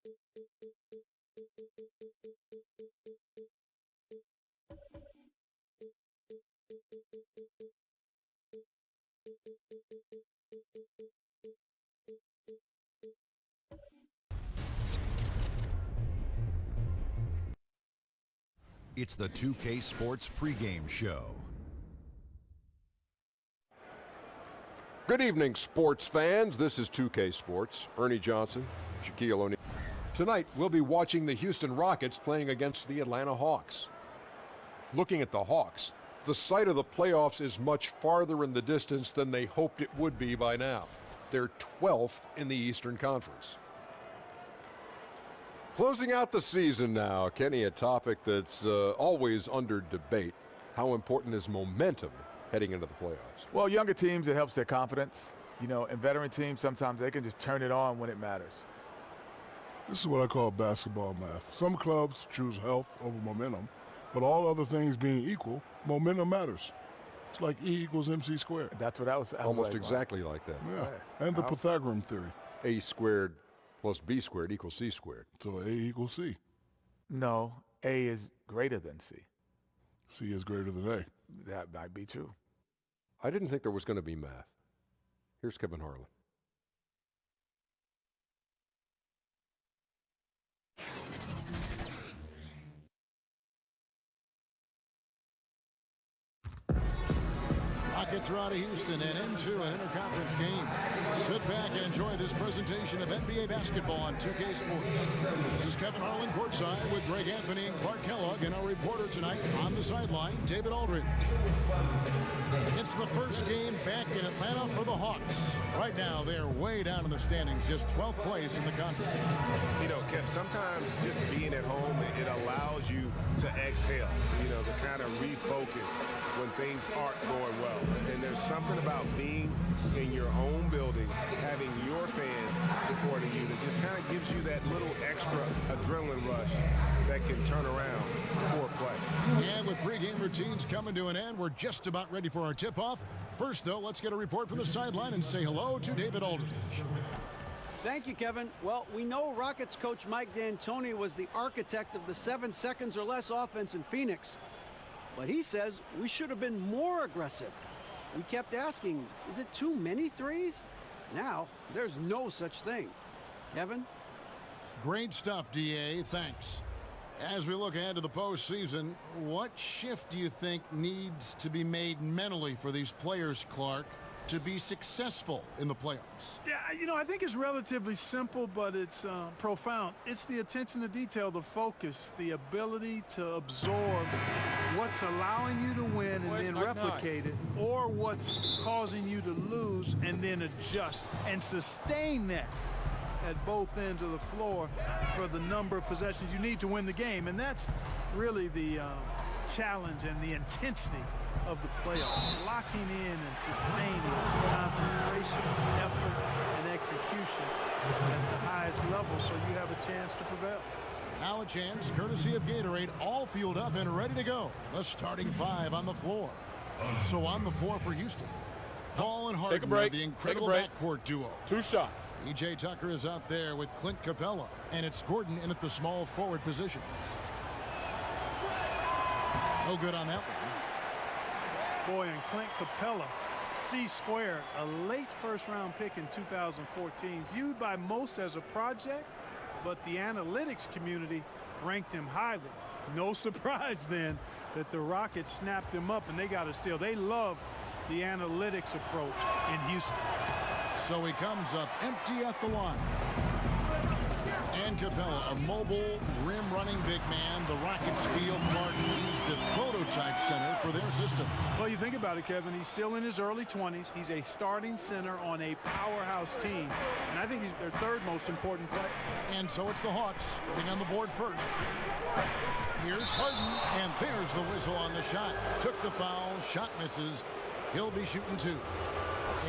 It's the 2K Sports pregame show. Good evening, sports fans. This is 2K Sports. Ernie Johnson, Shaquille O'Neal. Tonight, we'll be watching the Houston Rockets playing against the Atlanta Hawks. Looking at the Hawks, the sight of the playoffs is much farther in the distance than they hoped it would be by now. They're 12th in the Eastern Conference. Closing out the season now, Kenny, a topic that's always under debate. How important is momentum heading into the playoffs? Well, younger teams, it helps their confidence. You know, and veteran teams, sometimes they can just turn it on when it matters. This is what I call basketball math. Some clubs choose health over momentum, but all other things being equal, momentum matters. It's like E equals MC squared. That's what I was Almost like, exactly like that. Yeah, and the Pythagorean theory. A squared plus B squared equals C squared. So A equals C. No, A is greater than C. C is greater than A. That might be true. I didn't think there was going to be math. Here's Kevin Harlan. Rockets are out of Houston and into an interconference game. Sit back and enjoy this presentation of NBA basketball on 2K Sports. This is Kevin Harlan courtside with Greg Anthony and Clark Kellogg, and our reporter tonight on the sideline, David Aldridge. It's the first game back in Atlanta for the Hawks. Right now, they're way down in the standings, just 12th place in the conference. You know, Kev, sometimes just being at home, it allows you to exhale, you know, to kind of refocus when things aren't going well. And there's something about being in your own building, having your fans supporting you that just kind of gives you that little extra adrenaline rush that can turn around for play. And with pregame routines coming to an end, we're just about ready for our tip-off. First, though, let's get a report from the sideline and say hello to David Aldridge. Thank you, Kevin. Well, we know Rockets coach Mike D'Antoni was the architect of the 7 seconds or less offense in Phoenix. But he says we should have been more aggressive. We kept asking, is it too many threes? Now, there's no such thing. Kevin? Great stuff, DA. Thanks. As we look ahead to the postseason, what shift do you think needs to be made mentally for these players, Clark, to be successful in the playoffs? Yeah, you know, I think it's relatively simple, but it's profound. It's the attention to detail, the focus, the ability to absorb what's allowing you to win and then replicate it, or what's causing you to lose and then adjust and sustain that at both ends of the floor for the number of possessions you need to win the game. And that's really the challenge and the intensity of the playoffs. Locking in and sustaining concentration, effort, and execution at the highest level so you have a chance to prevail. Now a chance, courtesy of Gatorade, all fueled up and ready to go. The starting 5 on the floor. So on the floor for Houston, Paul and Harden, the incredible backcourt duo. 2 shots. E.J. Tucker is out there with Clint Capella, and it's Gordon in at the small forward position. No good on that one. Boy, and Clint Capella, C squared, a late first-round pick in 2014, viewed by most as a project, but the analytics community ranked him highly. No surprise then that the Rockets snapped him up and they got a steal. They love the analytics approach in Houston. So he comes up empty at the line. And Capella, a mobile, rim-running big man. The Rockets feel Clark he's the prototype center for their system. Well, you think about it, Kevin. He's still in his early 20s. He's a starting center on a powerhouse team. And I think he's their third most important player. And so it's the Hawks getting on the board first. Here's Harden, and there's the whistle on the shot. Took the foul, shot misses. He'll be shooting 2.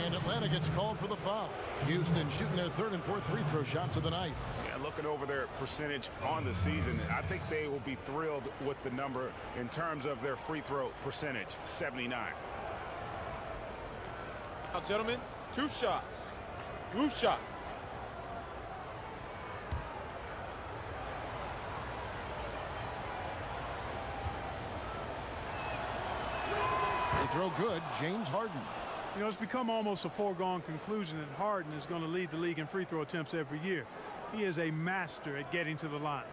And Atlanta gets called for the foul. Houston shooting their 3rd and 4th free throw shots of the night. Yeah, looking over their percentage on the season, I think they will be thrilled with the number in terms of their free throw percentage, 79. Now, gentlemen, 2 shots. Blue shots. throw good, James Harden. You know, it's become almost a foregone conclusion that Harden is going to lead the league in free throw attempts every year. He is a master at getting to the line.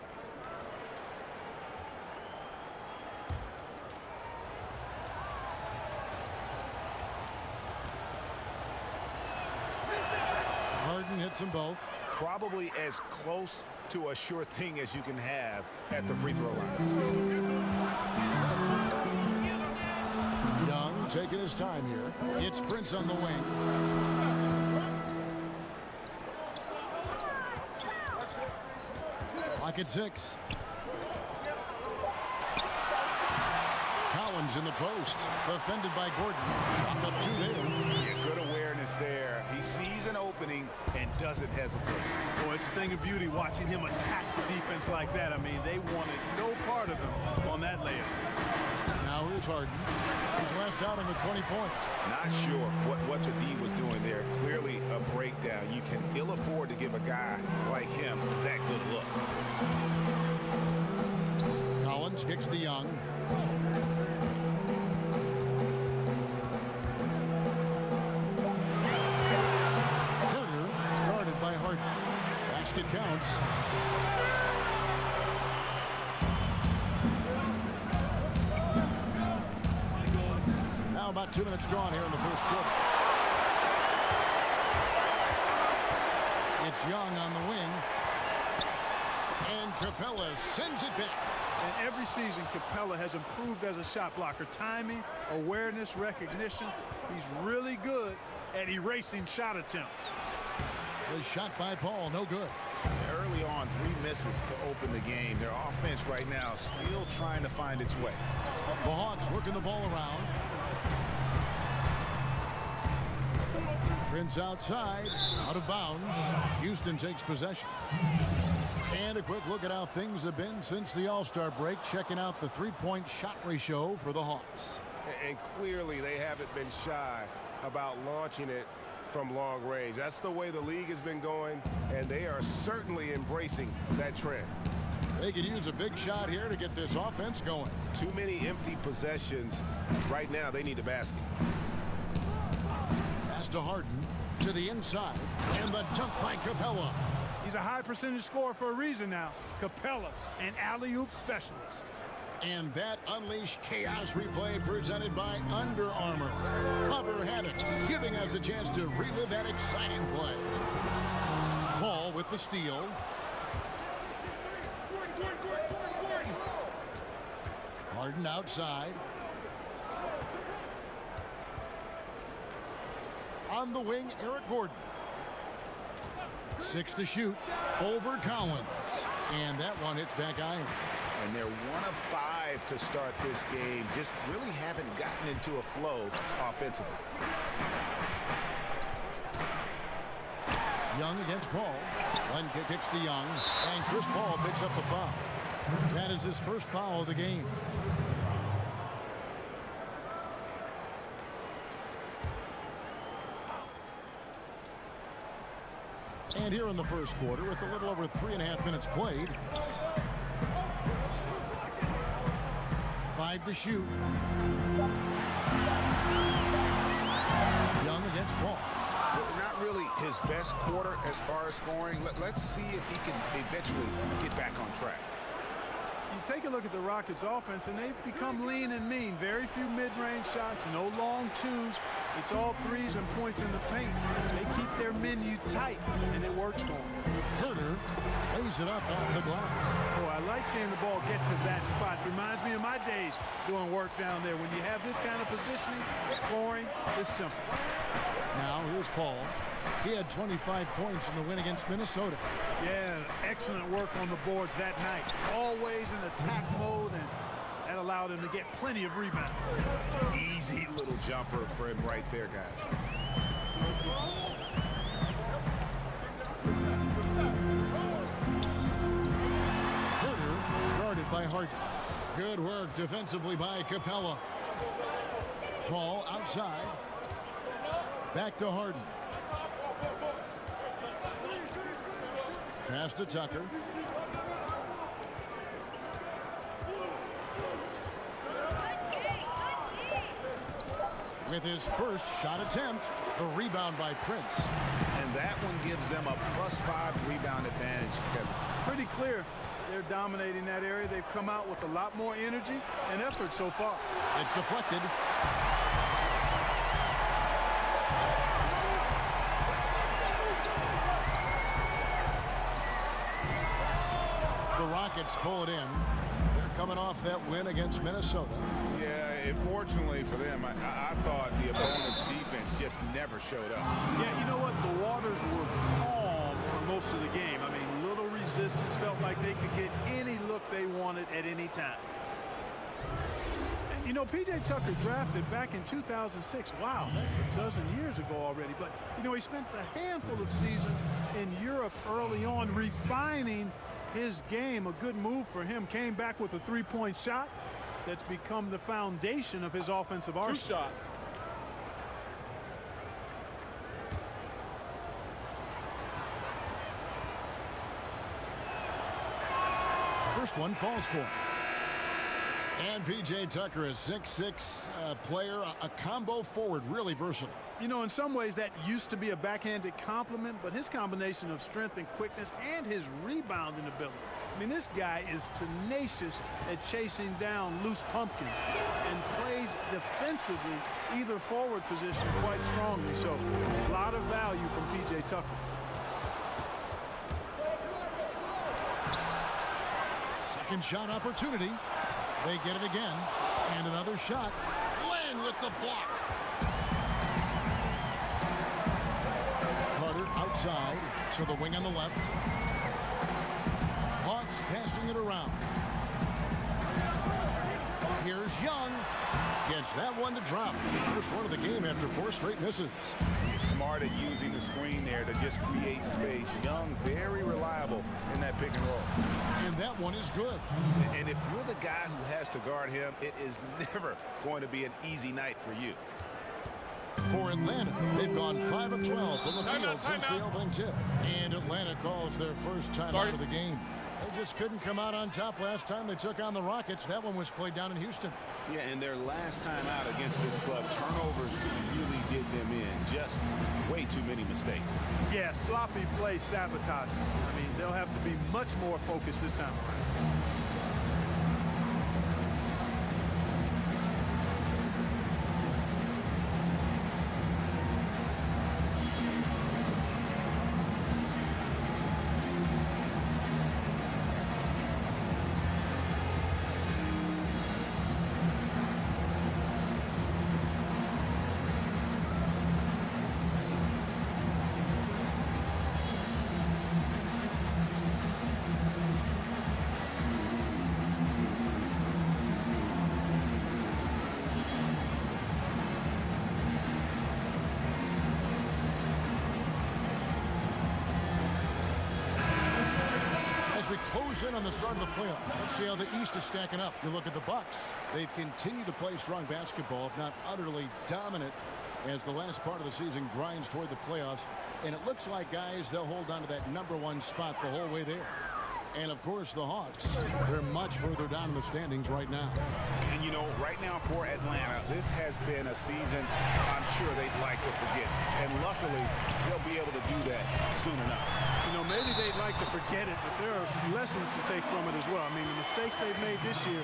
Harden hits them both. Probably as close to a sure thing as you can have at the free throw line. Young taking his time here. It's Prince on the wing. Pocket 6. Collins in the post. Defended by Gordon. Shot up 2 there. Yeah, good awareness there. He sees an opening and doesn't hesitate. Boy, it's a thing of beauty watching him attack the defense like that. I mean, they wanted no part of him on that layup. Now here's Harden. His last outing with 20 points. Not sure what the D was doing there. Clearly a breakdown. You can ill afford to give a guy like him that good look. Collins kicks to Young. Herter guarded by Harden. Basket counts. Now about 2 minutes gone here in the first quarter. It's Young on the wing. And Capella sends it back. And every season, Capella has improved as a shot blocker. Timing, awareness, recognition. He's really good at erasing shot attempts. The shot by Paul, no good. Early on, 3 misses to open the game. Their offense right now still trying to find its way. The Hawks working the ball around. Prince outside, out of bounds. Houston takes possession. And a quick look at how things have been since the All-Star break, checking out the three-point shot ratio for the Hawks. And clearly they haven't been shy about launching it from long range. That's the way the league has been going, and they are certainly embracing that trend. They could use a big shot here to get this offense going. Too many empty possessions. Right now they need a basket. Pass to Harden, to the inside, and the dunk by Capella. He's a high percentage scorer for a reason now. Capella, an alley-oop specialist. And that unleashed chaos replay presented by Under Armour. Hover had it, giving us a chance to relive that exciting play. Paul with the steal. Harden outside. On the wing, Eric Gordon. 6 to shoot over Collins. And that one hits back iron. And they're 1 of 5 to start this game. Just really haven't gotten into a flow offensively. Young against Paul. Len kicks to Young. And Chris Paul picks up the foul. That is his first foul of the game. And here in the first quarter, with a little over 3.5 minutes played. 5 to shoot. Young against Paul. Not really his best quarter as far as scoring. Let's see if he can eventually get back on track. You take a look at the Rockets offense, and they've become lean and mean. Very few mid-range shots, no long twos. It's all threes and points in the paint. They keep their menu tight, and it works for them. Herter lays it up off the glass. Oh, I like seeing the ball get to that spot. Reminds me of my days doing work down there. When you have this kind of positioning, scoring is simple. Now here's Paul. He had 25 points in the win against Minnesota. Yeah, excellent work on the boards that night. Always in attack mode, and that allowed him to get plenty of rebound. Easy little jumper for him right there, guys. Herter guarded by Harden. Good work defensively by Capella. Paul outside. Back to Harden. Pass to Tucker. with his first shot attempt. The rebound by Prince. And that one gives them a +5 rebound advantage, Kevin. Pretty clear. They're dominating that area. They've come out with a lot more energy and effort so far. It's deflected. The Rockets pull it in. They're coming off that win against Minnesota. Yeah, fortunately for them, I thought the opponent's defense just never showed up. Yeah, you know what? The waters were calm for most of the game. I mean, little resistance. Felt like they could get any look they wanted at any time. And, you know, P.J. Tucker drafted back in 2006. Wow, that's a dozen years ago already. But, you know, he spent a handful of seasons in Europe early on refining his game. A good move for him. Came back with a three-point shot that's become the foundation of his offensive arsenal. 2 shots. First one falls for him. And P.J. Tucker, a 6'6" player, a combo forward, really versatile. You know, in some ways that used to be a backhanded compliment, but his combination of strength and quickness and his rebounding ability. I mean, this guy is tenacious at chasing down loose pumpkins and plays defensively either forward position quite strongly. So a lot of value from P.J. Tucker. Second shot opportunity. They get it again. And another shot. Len with the block. Carter outside to the wing on the left. Hawks passing it around. Here's Young. Gets that one to drop. First one of the game after 4 straight misses. Smart at using the screen there to just create space. Young, very reliable in that pick and roll. And that one is good. And if you're the guy who has to guard him, it is never going to be an easy night for you. For Atlanta, they've gone 5 of 12 from the field since the opening tip. And Atlanta calls their first timeout of the game. They just couldn't come out on top last time they took on the Rockets. That one was played down in Houston. Yeah, and their last time out against this club, turnovers really did them in. Just way too many mistakes. Yeah, sloppy play sabotage. I mean, they'll have to be much more focused this time around. We close in on the start of the playoffs. Let's see how the East is stacking up. You look at the Bucks. They've continued to play strong basketball, if not utterly dominant, as the last part of the season grinds toward the playoffs. And it looks like, guys, they'll hold on to that #1 spot the whole way there. And, of course, the Hawks. They're much further down in the standings right now. And, you know, right now for Atlanta, this has been a season I'm sure they'd like to forget. And luckily, they'll be able to do that soon enough. You know, maybe they'd like to forget it, but there are some lessons to take from it as well. I mean, the mistakes they've made this year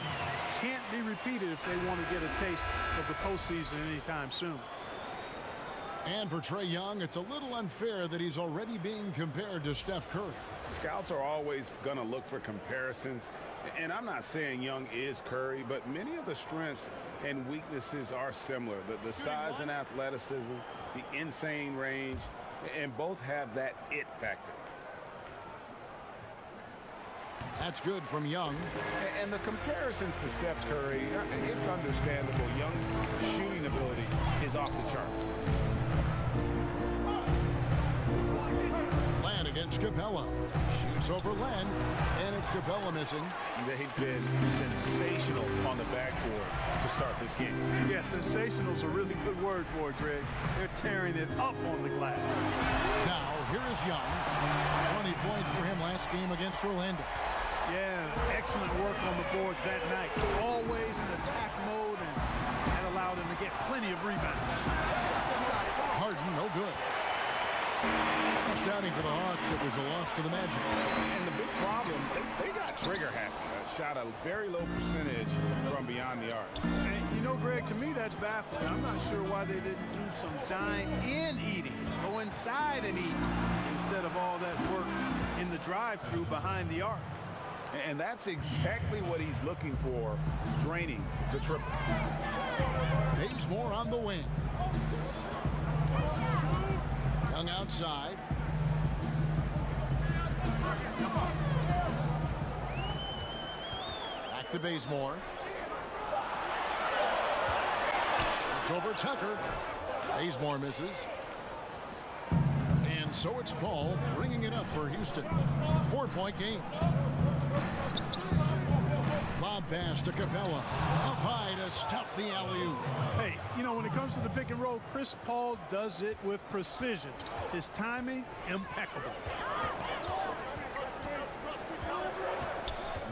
can't be repeated if they want to get a taste of the postseason anytime soon. And for Trae Young, it's a little unfair that he's already being compared to Steph Curry. Scouts are always going to look for comparisons. And I'm not saying Young is Curry, but many of the strengths and weaknesses are similar. The size and athleticism, the insane range, and both have that it factor. That's good from Young. And the comparisons to Steph Curry, it's understandable. Young's shooting ability is off the chart. Len against Capella. Shoots over Len, and it's Capella missing. They've been sensational on the backboard to start this game. Yeah, sensational is a really good word for it, Greg. They're tearing it up on the glass. Now, here is Young. 20 points for him last game against Orlando. Yeah, excellent work on the boards that night. Always in attack mode, and that allowed him to get plenty of rebounds. Scouting for the Hawks, it was a loss to the Magic. And the big problem, they got trigger happy. Shot a very low percentage from beyond the arc. And you know, Greg, to me that's baffling. I'm not sure why they didn't do some dine-in eating. Go inside and eat instead of all that work in the drive-through behind the arc. And that's exactly what he's looking for, draining the triple. Bazemore on the wing. Young outside. Back to Bazemore. Shoots over Tucker. Bazemore misses. And so it's Paul bringing it up for Houston. 4-point game. Lob pass to Capella. Up high to stuff the alley-oop. Hey, you know, when it comes to the pick and roll, Chris Paul does it with precision. His timing, impeccable.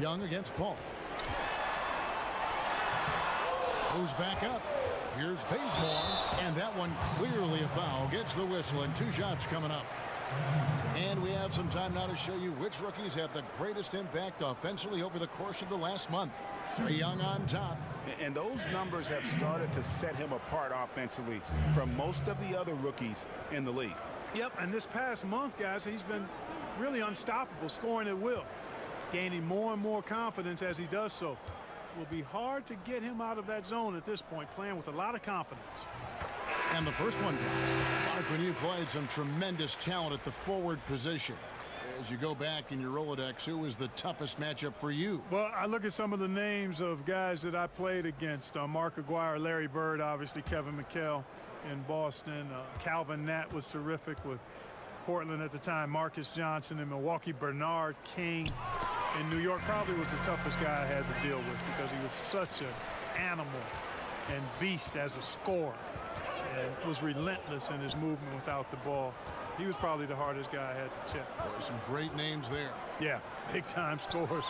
Young against Paul. Moves back up. Here's Bazemore. And that one clearly a foul. Gets the whistle and 2 shots coming up. And we have some time now to show you which rookies have the greatest impact offensively over the course of the last month. Trae Young on top. And those numbers have started to set him apart offensively from most of the other rookies in the league. Yep, and this past month, guys, he's been really unstoppable, scoring at will. Gaining more and more confidence as he does so. It will be hard to get him out of that zone at this point, playing with a lot of confidence. And the first one drops. Mark, when you played some tremendous talent at the forward position, as you go back in your Rolodex, who was the toughest matchup for you? Well, I look at some of the names of guys that I played against. Mark Aguirre, Larry Bird, obviously Kevin McHale in Boston. Calvin Nat was terrific with Portland at the time. Marcus Johnson in Milwaukee. Bernard King in New York probably was the toughest guy I had to deal with because he was such an animal and beast as a scorer and was relentless in his movement without the ball. He was probably the hardest guy I had to check. There were some great names there. Yeah, big-time scores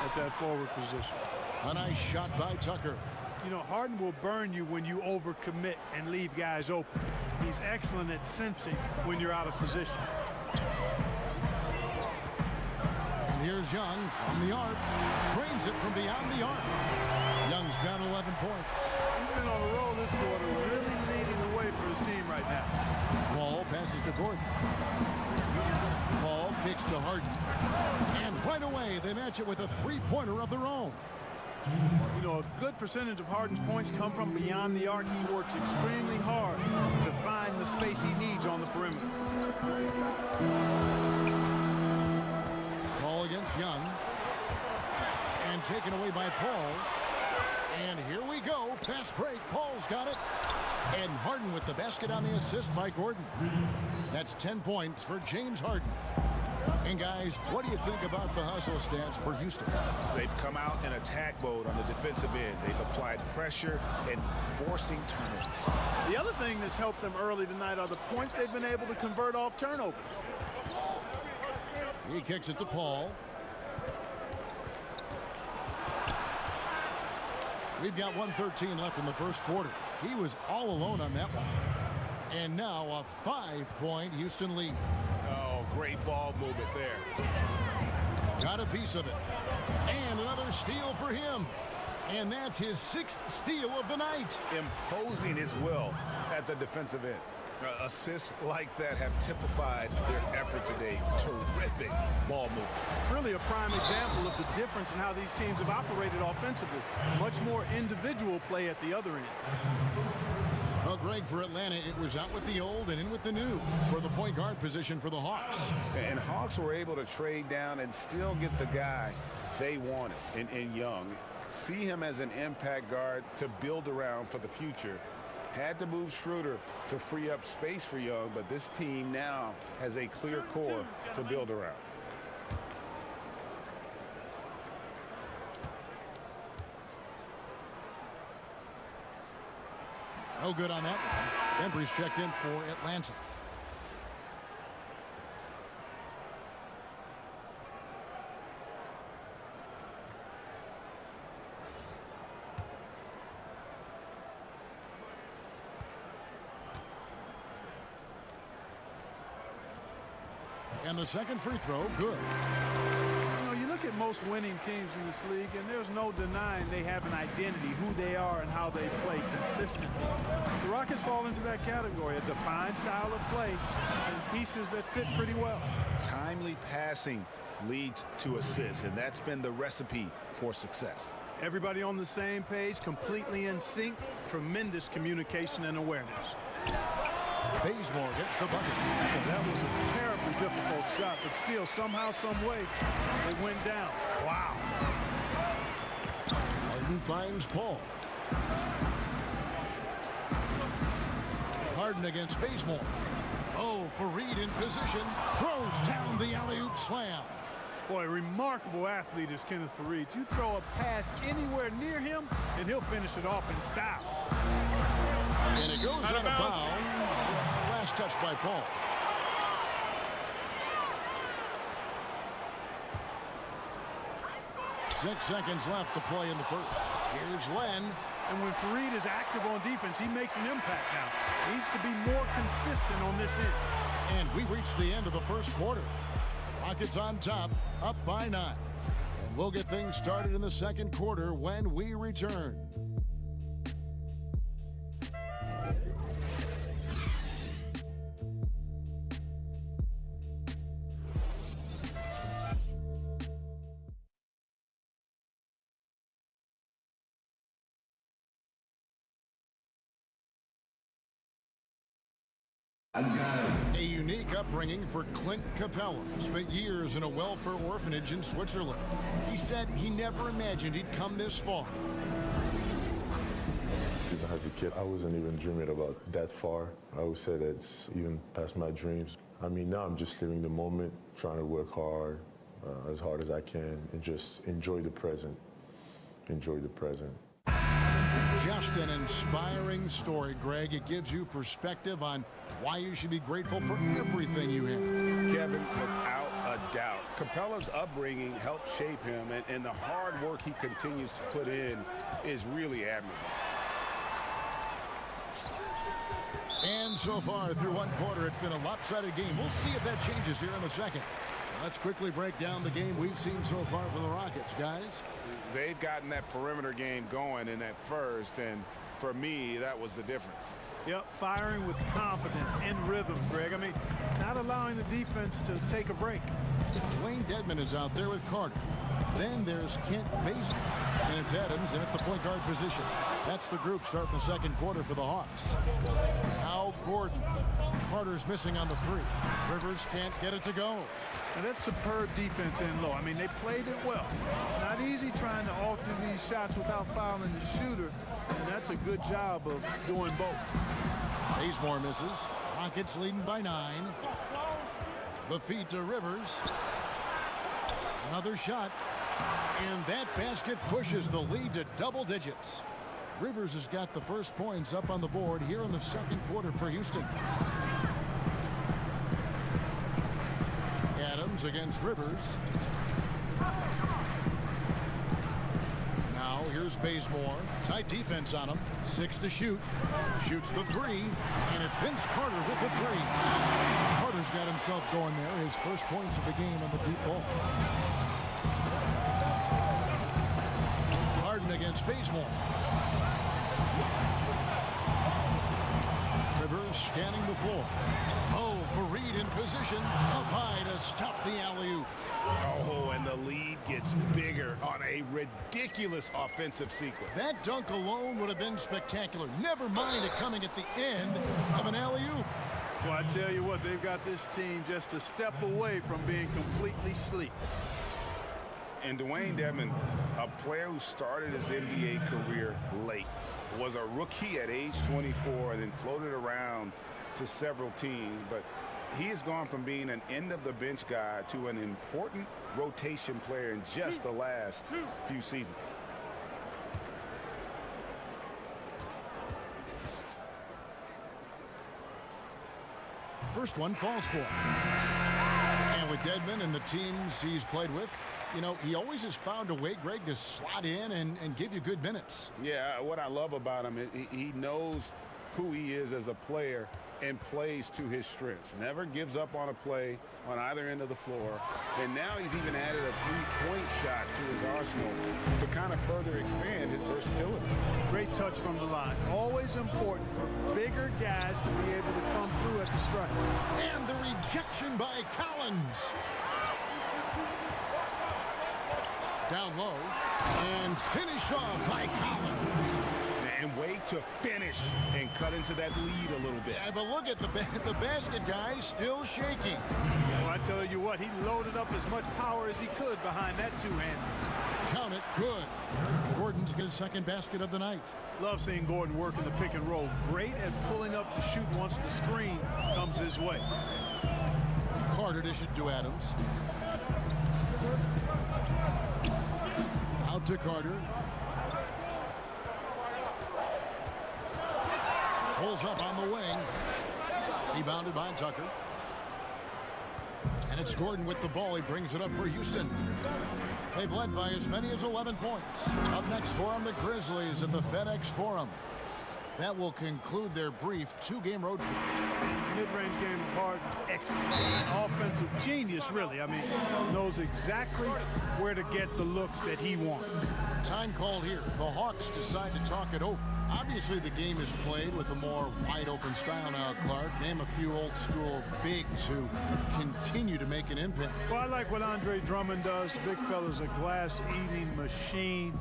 at that forward position. A nice shot by Tucker. You know, Harden will burn you when you overcommit and leave guys open. He's excellent at sensing when you're out of position. And here's Young from the arc. Trains it from beyond the arc. Young's got 11 points. He's been on a roll this quarter, really leading the way for his team right now. Paul passes to Gordon. Paul kicks to Harden. And right away, they match it with a three-pointer of their own. You know, a good percentage of Harden's points come from beyond the arc. He works extremely hard to find the space he needs on the perimeter. Paul against Young. And taken away by Paul. And here we go. Fast break. Paul's got it. And Harden with the basket on the assist by Gordon. That's 10 points for James Harden. And guys, what do you think about the hustle stats for Houston? They've come out in attack mode on the defensive end. They've applied pressure and forcing turnovers. The other thing that's helped them early tonight are the points they've been able to convert off turnovers. He kicks it to Paul. We've got 1:13 left in the first quarter. He was all alone on that one. And now a 5-point Houston lead. Oh, great ball movement there. Got a piece of it. And another steal for him. And that's his 6th steal of the night. Imposing his will at the defensive end. Assists like that have typified their effort today. Terrific ball movement. Really a prime example of the difference in how these teams have operated offensively. Much more individual play at the other end. Well, Greg, for Atlanta, it was out with the old and in with the new for the point guard position for the Hawks. And Hawks were able to trade down and still get the guy they wanted in Young. See him as an impact guard to build around for the future. Had to move Schroeder to free up space for Young, but this team now has a clear core to build around. No good on that one. Embry's checked in for Atlanta. And the second free throw, good. You know, you look at most winning teams in this league, and there's no denying they have an identity, who they are and how they play consistently. The Rockets fall into that category, a defined style of play and pieces that fit pretty well. Timely passing leads to assists, and that's been the recipe for success. Everybody on the same page, completely in sync, tremendous communication and awareness. Bazemore gets the bucket. That was a terribly difficult shot, but still, somehow, some way, it went down. Wow. Harden finds Paul. Harden against Bazemore. Oh, Fareed in position. Throws down the alley-oop slam. Boy, remarkable athlete is Kenneth Fareed. You throw a pass anywhere near him, and he'll finish it off in style. And it goes out of bounds. Last touch by Paul. Six seconds left to play in the first. Here's Len. And when Fareed is active on defense, he makes an impact now. Needs to be more consistent on this end. And we reach the end of the first quarter. Rockets on top, up by 9. And we'll get things started in the second quarter when we return. A unique upbringing for Clint Capella. Spent years in a welfare orphanage in Switzerland. He said he never imagined he'd come this far. Even as a kid, I wasn't even dreaming about that far. I always said it's even past my dreams. I mean, now I'm just living the moment, trying to work hard as I can, and just enjoy the present. Enjoy the present. Just an inspiring story, Greg. It gives you perspective on why you should be grateful for everything you have. Kevin, without a doubt, Capella's upbringing helped shape him, and the hard work he continues to put in is really admirable. And so far through one quarter, it's been a lopsided game. We'll see if that changes here in the second. Let's quickly break down the game we've seen so far from the Rockets, guys. They've gotten that perimeter game going in that first, and for me, that was the difference. Yep, firing with confidence and rhythm, Greg. I mean, not allowing the defense to take a break. Dwayne Dedmon is out there with Carter. Then there's Kent Bazemore. And it's Adams in at the point guard position. That's the group starting the second quarter for the Hawks. Now Gordon. Carter's missing on the three. Rivers can't get it to go. And that's superb defense in low. I mean, they played it well. Not easy trying to alter these shots without fouling the shooter. And that's a good job of doing both. Bazemore misses. Rockets leading by 9. The feed to Rivers. Another shot. And that basket pushes the lead to double digits. Rivers has got the first points up on the board here in the second quarter for Houston. Adams against Rivers. Now here's Bazemore. Tight defense on him. 6 to shoot. Shoots the 3. And it's Vince Carter with the 3. Carter's got himself going there. His first points of the game on the deep ball. Harden against Bazemore. Rivers scanning the floor. Oh, Fareed in position. Up high to stuff the alley-oop. Oh, and the lead gets bigger on a ridiculous offensive sequence. That dunk alone would have been spectacular. Never mind it coming at the end of an alley-oop. Well, I tell you what, they've got this team just a step away from being completely asleep. And Dwayne Dedmon, a player who started his NBA career late, was a rookie at age 24 and then floated around to several teams. But he has gone from being an end-of-the-bench guy to an important rotation player in just the last few seasons. First one falls for him. And with Dedmon and the teams he's played with, you know, he always has found a way, Greg, to slot in and give you good minutes. Yeah, what I love about him, he knows who he is as a player, and plays to his strengths. Never gives up on a play on either end of the floor. And now he's even added a three-point shot to his arsenal to kind of further expand his versatility. Great touch from the line. Always important for bigger guys to be able to come through at the stripe. And the rejection by Collins. Down low. And finished off by Collins. And wait to finish and cut into that lead a little bit. Yeah, but look at the basket guy still shaking. Well, I tell you what, he loaded up as much power as he could behind that two-hander. Count it, good. Gordon's got his second basket of the night. Love seeing Gordon work in the pick and roll. Great at pulling up to shoot once the screen comes his way. Carter dishes to Adams. Out to Carter. Pulls up on the wing. Rebounded by Tucker. And it's Gordon with the ball. He brings it up for Houston. They've led by as many as 11 points. Up next for them, the Grizzlies at the FedEx Forum. That will conclude their brief two-game road trip. Mid-range game of Harden, excellent. An offensive genius, really. I mean, knows exactly where to get the looks that he wants. Time called here. The Hawks decide to talk it over. Obviously, the game is played with a more wide-open style now, Clark. Name a few old-school bigs who continue to make an impact. Well, I like what Andre Drummond does. Big fella's a glass-eating machine.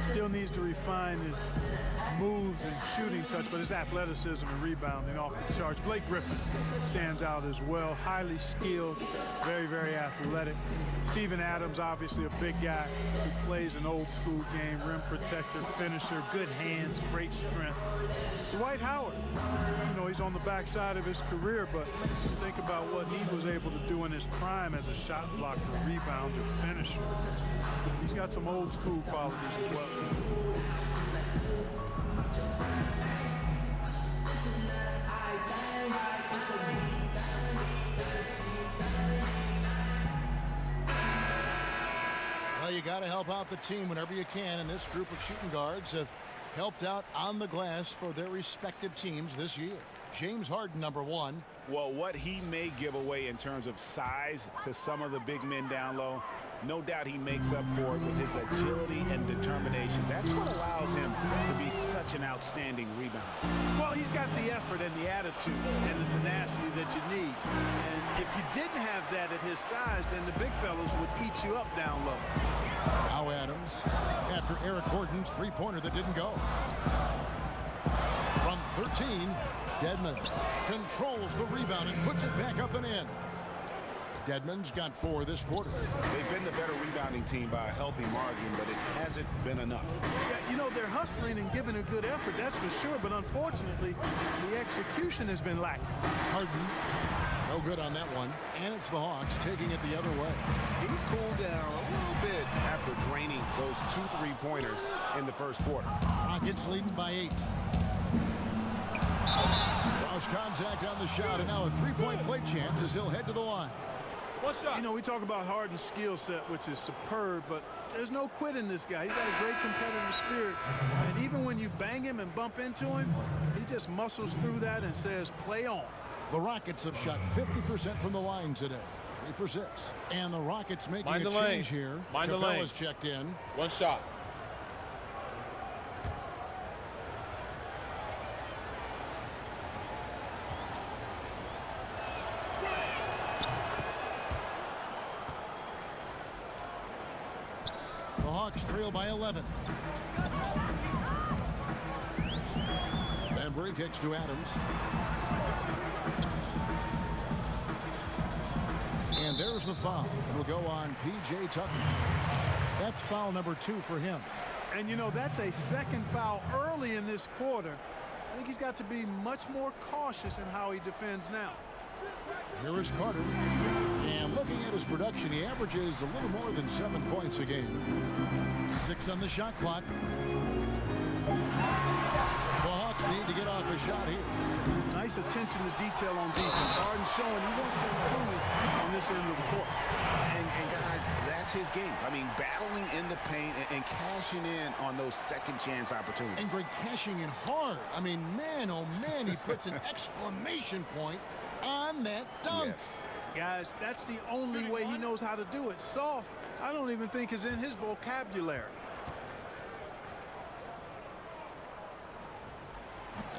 Still needs to refine his moves and shooting touch, but his athleticism and rebounding off the charts. Blake Griffin stands out as well. Highly skilled, very, very athletic. Steven Adams, obviously a big guy who plays an old-school game. Rim protector, finisher, good hands, great strength. Dwight Howard, you know, he's on the backside of his career, but think about what he was able to do in his prime as a shot blocker, rebounder, finisher. He's got some old-school qualities as well. Well, you got to help out the team whenever you can, and this group of shooting guards have helped out on the glass for their respective teams this year. James Harden, number one. Well, what he may give away in terms of size to some of the big men down low, no doubt he makes up for it with his agility and determination. That's what allows him to be such an outstanding rebounder. Well, he's got the effort and the attitude and the tenacity that you need. And if you didn't have that at his size, then the big fellas would eat you up down low. Now Adams, after Eric Gordon's three-pointer that didn't go. From 13, Dedmon controls the rebound and puts it back up and in. Dedmon's got 4 this quarter. They've been the better rebounding team by a healthy margin, but it hasn't been enough. Yeah, you know, they're hustling and giving a good effort, that's for sure, but unfortunately, the execution has been lacking. Harden, no good on that one, and it's the Hawks taking it the other way. He's cooled down a little bit after draining those 2 3-pointers in the first quarter. Rockets leading by 8. Cross contact on the shot, and now a 3-point play chance as he'll head to the line. What's up? You know, we talk about Harden's skill set, which is superb, but there's no quit in this guy. He's got a great competitive spirit. And even when you bang him and bump into him, he just muscles through that and says, play on. The Rockets have shot 50% from the line today. 3 for 6. And the Rockets making a change here. Mind the lane. Capella's checked in. One shot. The Hawks trail by 11. Van Brink kicks to Adams. And there's the foul. It'll go on P.J. Tucker. That's foul number 2 for him. And, you know, that's a second foul early in this quarter. I think he's got to be much more cautious in how he defends now. Here is Carter. And looking at his production, he averages a little more than 7 points a game. 6 on the shot clock. The Hawks need need to get off a shot here. Nice attention to detail on defense. Harden showing he wants to improve on this end of the court. And guys, that's his game. I mean, battling in the paint and cashing in on those second chance opportunities. And Greg, cashing in hard. I mean, man, oh man, he puts an exclamation point on that dunk. Yes. Guys, that's the only way he knows how to do it. Soft, I don't even think is in his vocabulary.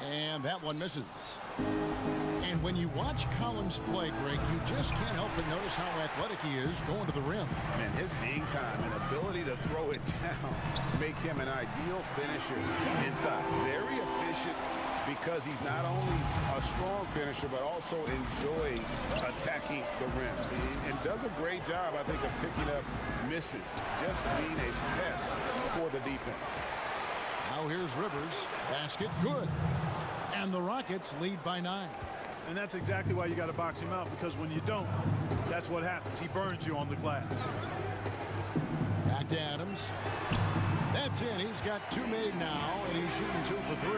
And that one misses. And when you watch Collins play, Greg, you just can't help but notice how athletic he is going to the rim. And his hang time and ability to throw it down make him an ideal finisher inside. Very efficient because he's not only a strong finisher, but also enjoys attacking the rim. And does a great job, I think, of picking up misses, just being a pest for the defense. Now here's Rivers. Basket good. And the Rockets lead by 9. And that's exactly why you got to box him out, because when you don't, that's what happens. He burns you on the glass. Back to Adams. That's in. He's got 2 made now, and he's shooting 2 for 3.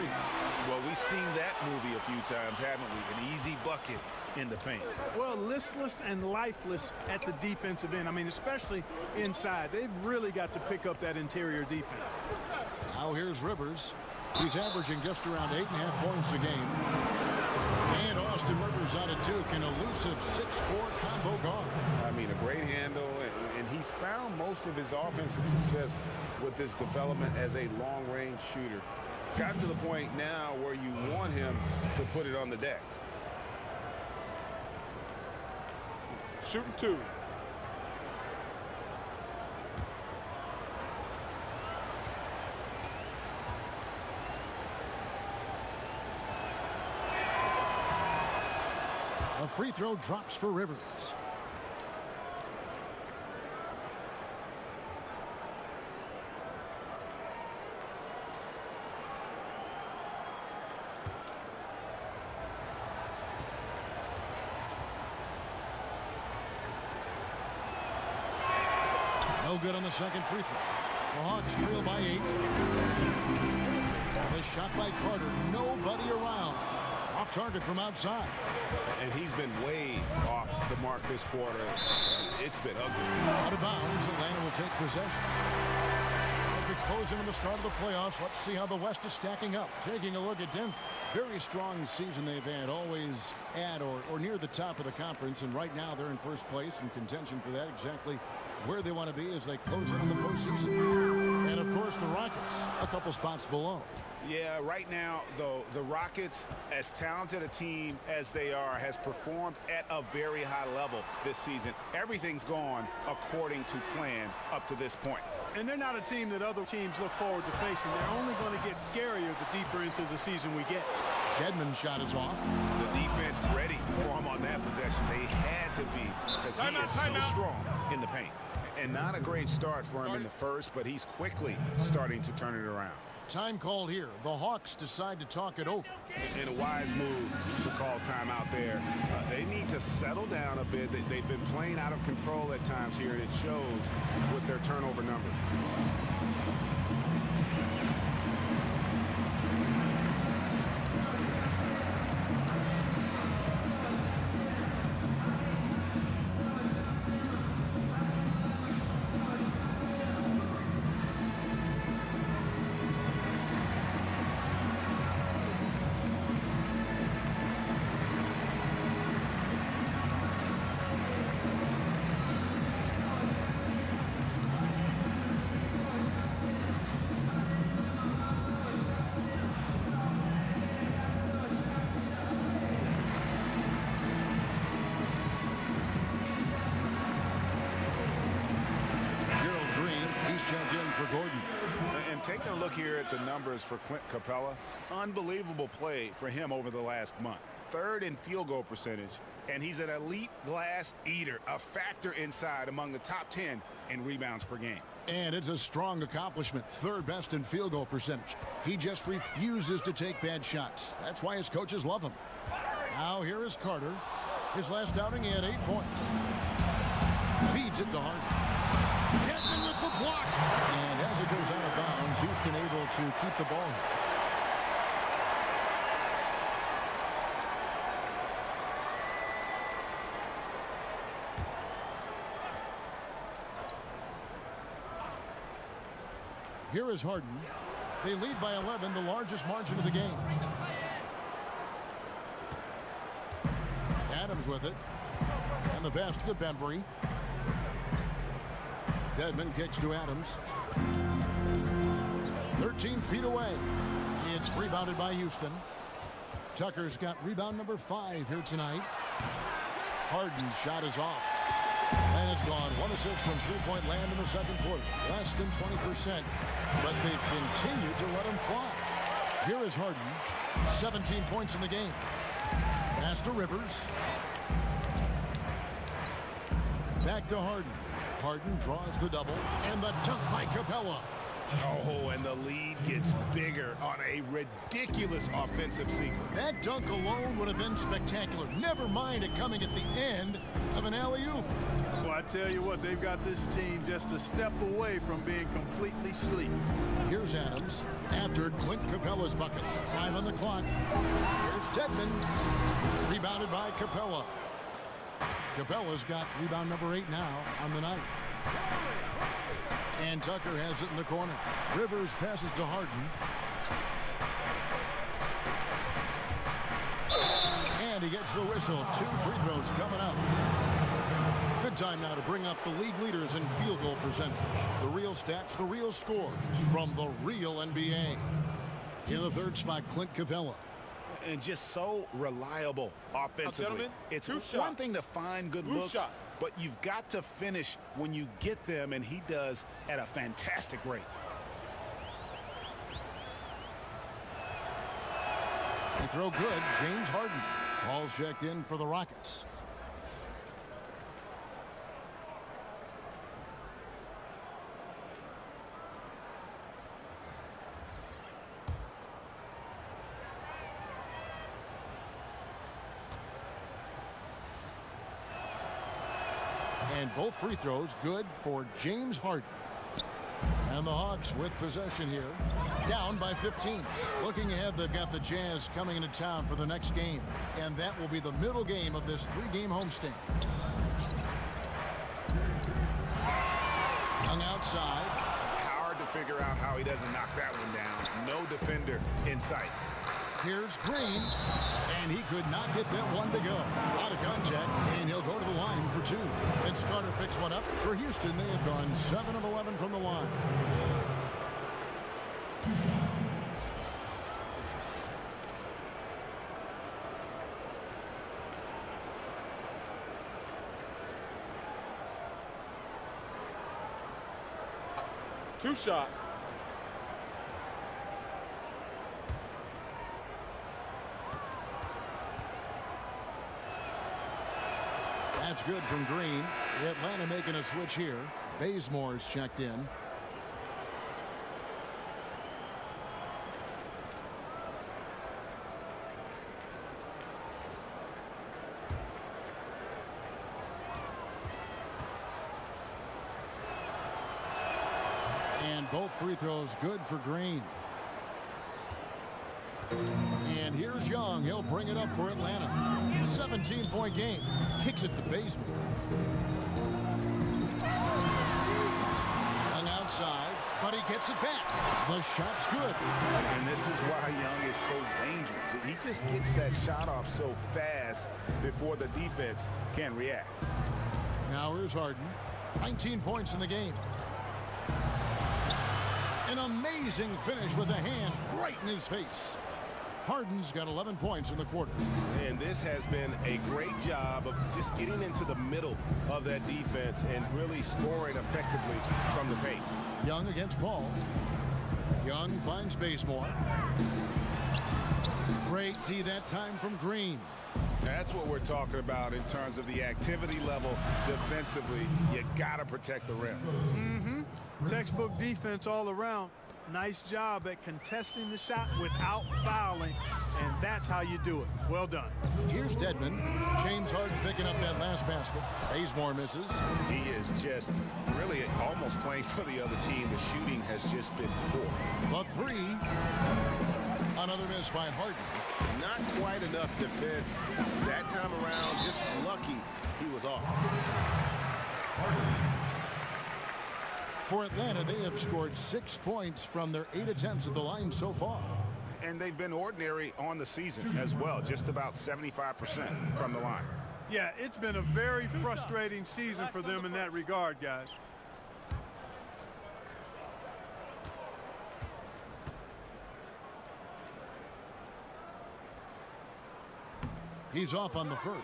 Well, we've seen that movie a few times, haven't we? An easy bucket in the paint. Well, listless and lifeless at the defensive end. I mean, especially inside. They've really got to pick up that interior defense. Now here's Rivers. He's averaging just around 8.5 points a game. And Austin Rivers out of Duke, an elusive 6'4" combo guard. I mean, a great handle, and he's found most of his offensive success with this development as a long-range shooter. It's gotten to the point now where you want him to put it on the deck. Shooting 2. A free throw drops for Rivers. No good on the second free throw. The Hawks trail by 8. The shot by Carter. Nobody around. Off target from outside. And he's been way off the mark this quarter. It's been ugly. Out of bounds. Atlanta will take possession. As we close into the start of the playoffs, let's see how the West is stacking up. Taking a look at Denver. Very strong season they've had, always at or near the top of the conference, and right now they're in first place in contention for that, exactly where they want to be as they close in on the postseason. And of course the Rockets a couple spots below. Yeah, right now, though, the Rockets, as talented a team as they are, has performed at a very high level this season. Everything's gone according to plan up to this point. And they're not a team that other teams look forward to facing. They're only going to get scarier the deeper into the season we get. Dedmon's shot is off. The defense ready for him on that possession. They had to be, because he is so strong in the paint. And not a great start for him in the first, but he's quickly starting to turn it around. Time called here. The Hawks decide to talk it over. And a wise move to call timeout there. They need to settle down a bit. They've been playing out of control at times here, and it shows with their turnover number. Taking a look here at the numbers for Clint Capella, unbelievable play for him over the last month. 3rd in field goal percentage, and he's an elite glass eater, a factor inside among the top 10 in rebounds per game. And it's a strong accomplishment, 3rd best in field goal percentage. He just refuses to take bad shots. That's why his coaches love him. Now here is Carter. His last outing, he had 8 points. Feeds it to Harden. Dedmon with the block. And as it goes out of bounds, Houston able to keep the ball. Here is Harden. They lead by 11, the largest margin of the game. Adams with it. And the pass to Bembry. Dedmon kicks to Adams. 13 feet away. It's rebounded by Houston. Tucker's got rebound number 5 here tonight. Harden's shot is off. And it's gone 1 of 6 from three-point land in the second quarter. Less than 20%. But they've continued to let him fly. Here is Harden. 17 points in the game. Pass to Rivers. Back to Harden. Harden draws the double. And the dunk by Capella. Oh, and the lead gets bigger on a ridiculous offensive sequence. That dunk alone would have been spectacular. Never mind it coming at the end of an alley-oop. Well, I tell you what, they've got this team just a step away from being completely sleepy. Here's Adams after Clint Capella's bucket. 5 on the clock. Here's Dedmon. Rebounded by Capella. Capella's got rebound number 8 now on the night. And Tucker has it in the corner. Rivers passes to Harden. And he gets the whistle. 2 free throws coming up. Good time now to bring up the league leaders in field goal percentage. The real stats, the real scores from the real NBA. In the third spot, Clint Capella. And just so reliable offensively. It's one thing to find good looks, but you've got to finish when you get them, and he does at a fantastic rate. They throw good. James Harden. Ball's checked in for the Rockets. And both free throws good for James Harden. And the Hawks with possession here. Down by 15. Looking ahead, they've got the Jazz coming into town for the next game. And that will be the middle game of this 3-game homestand. Young outside. Hard to figure out how he doesn't knock that one down. No defender in sight. Here's Green, and he could not get that one to go. Out of contact, and he'll go to the line for 2. Vince Carter picks one up for Houston. They have gone 7 of 11 from the line. Two shots. That's good from Green. Atlanta making a switch here. Bazemore's checked in. And both free throws good for Green. And here's Young. He'll bring it up for Atlanta. 17-point game. Kicks it to Bazemore. Young outside, but he gets it back. The shot's good. And this is why Young is so dangerous. He just gets that shot off so fast before the defense can react. Now here's Harden. 19 points in the game. An amazing finish with a hand right in his face. Harden's got 11 points in the quarter. And this has been a great job of just getting into the middle of that defense and really scoring effectively from the paint. Young against Paul. Young finds Bazemore. Great D that time from Green. That's what we're talking about in terms of the activity level defensively. You got to protect the rim. Textbook defense all around. Nice job at contesting the shot without fouling, and that's how you do it. Well done. Here's Dedmon. James Harden picking up that last basket. Bazemore misses. He is just really almost playing for the other team. The shooting has just been poor. The 3. Another miss by Harden. Not quite enough defense that time around. Just lucky he was off. For Atlanta, they have scored 6 points from their 8 attempts at the line so far. And they've been ordinary on the season as well, just about 75% from the line. Yeah, it's been a very frustrating season for them in that regard, guys. He's off on the first.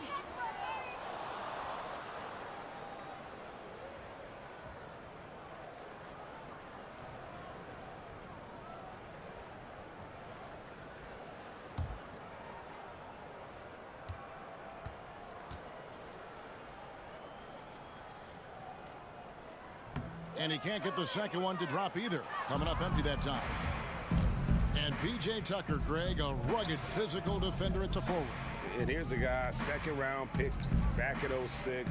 And he can't get the second one to drop either. Coming up empty that time. And P.J. Tucker, Greg, a rugged physical defender at the forward. And here's a guy, second-round pick back at 06,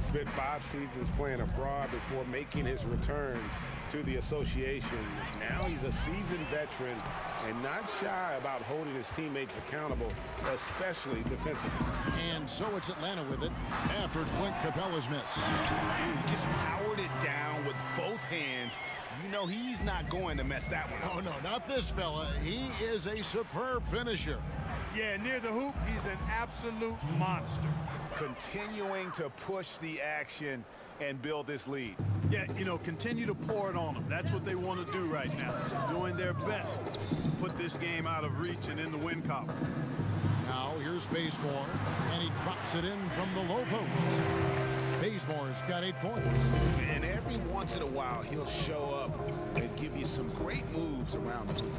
spent 5 seasons playing abroad before making his return to the association. Now he's a seasoned veteran and not shy about holding his teammates accountable, especially defensively. And so it's Atlanta with it after Clint Capella's miss. He just powered it down with both hands. You know he's not going to mess that one up. Oh, no, not this fella. He is a superb finisher. Yeah, near the hoop, he's an absolute monster. Continuing to push the action and build this lead. Yeah, you know, continue to pour it on them. That's what they want to do right now. Doing their best to put this game out of reach and in the win column. Now here's Bazemore, and he drops it in from the low post. Bazemore's got 8 points. And every once in a while, he'll show up and give you some great moves around the hoop.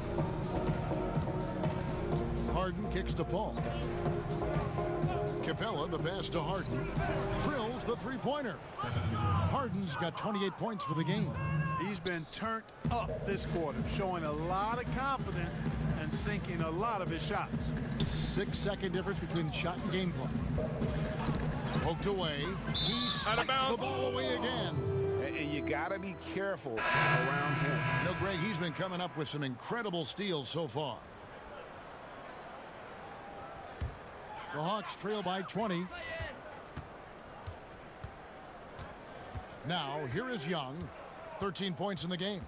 Harden kicks to Paul. Capella, the pass to Harden, drills the three-pointer. Harden's got 28 points for the game. He's been turned up this quarter, showing a lot of confidence and sinking a lot of his shots. 6-second difference between shot and game clock. Poked away. He swipes the ball away again. And you got to be careful around him. You know, Greg, he's been coming up with some incredible steals so far. The Hawks trail by 20. Now, here is Young. 13 points in the game.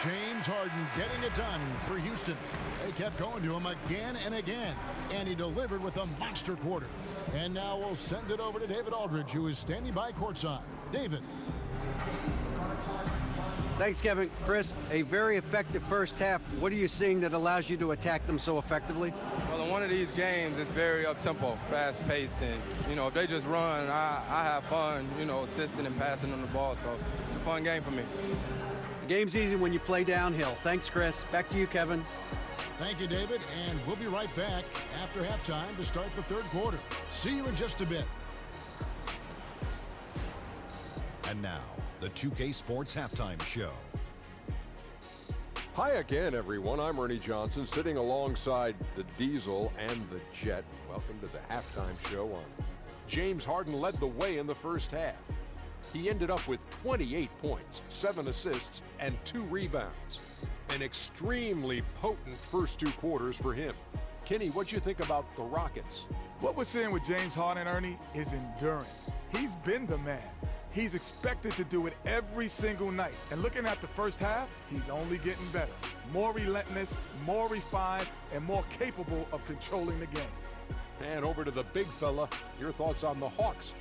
James Harden getting it done for Houston. They kept going to him again and again, and he delivered with a monster quarter. And now we'll send it over to David Aldridge, who is standing by courtside. David. Thanks, Kevin. Chris, a very effective first half. What are you seeing that allows you to attack them so effectively? Well, in one of these games, it's very up-tempo, fast-paced, and, you know, if they just run, I have fun, you know, assisting and passing them the ball, so it's a fun game for me. The game's easy when you play downhill. Thanks, Chris. Back to you, Kevin. Thank you, David, and we'll be right back after halftime to start the third quarter. See you in just a bit. And now, the 2K Sports Halftime Show. Hi again, everyone. I'm Ernie Johnson, sitting alongside the Diesel and the Jet. Welcome to the halftime show on James Harden led the way in the first half. He ended up with 28 points, 7 assists, and 2 rebounds. An extremely potent first 2 quarters for him. Kenny, what'd you think about the Rockets? What we're seeing with James Harden, Ernie, is endurance. He's been the man. He's expected to do it every single night. And looking at the first half, he's only getting better. More relentless, more refined, and more capable of controlling the game. And over to the big fella, your thoughts on the Hawks?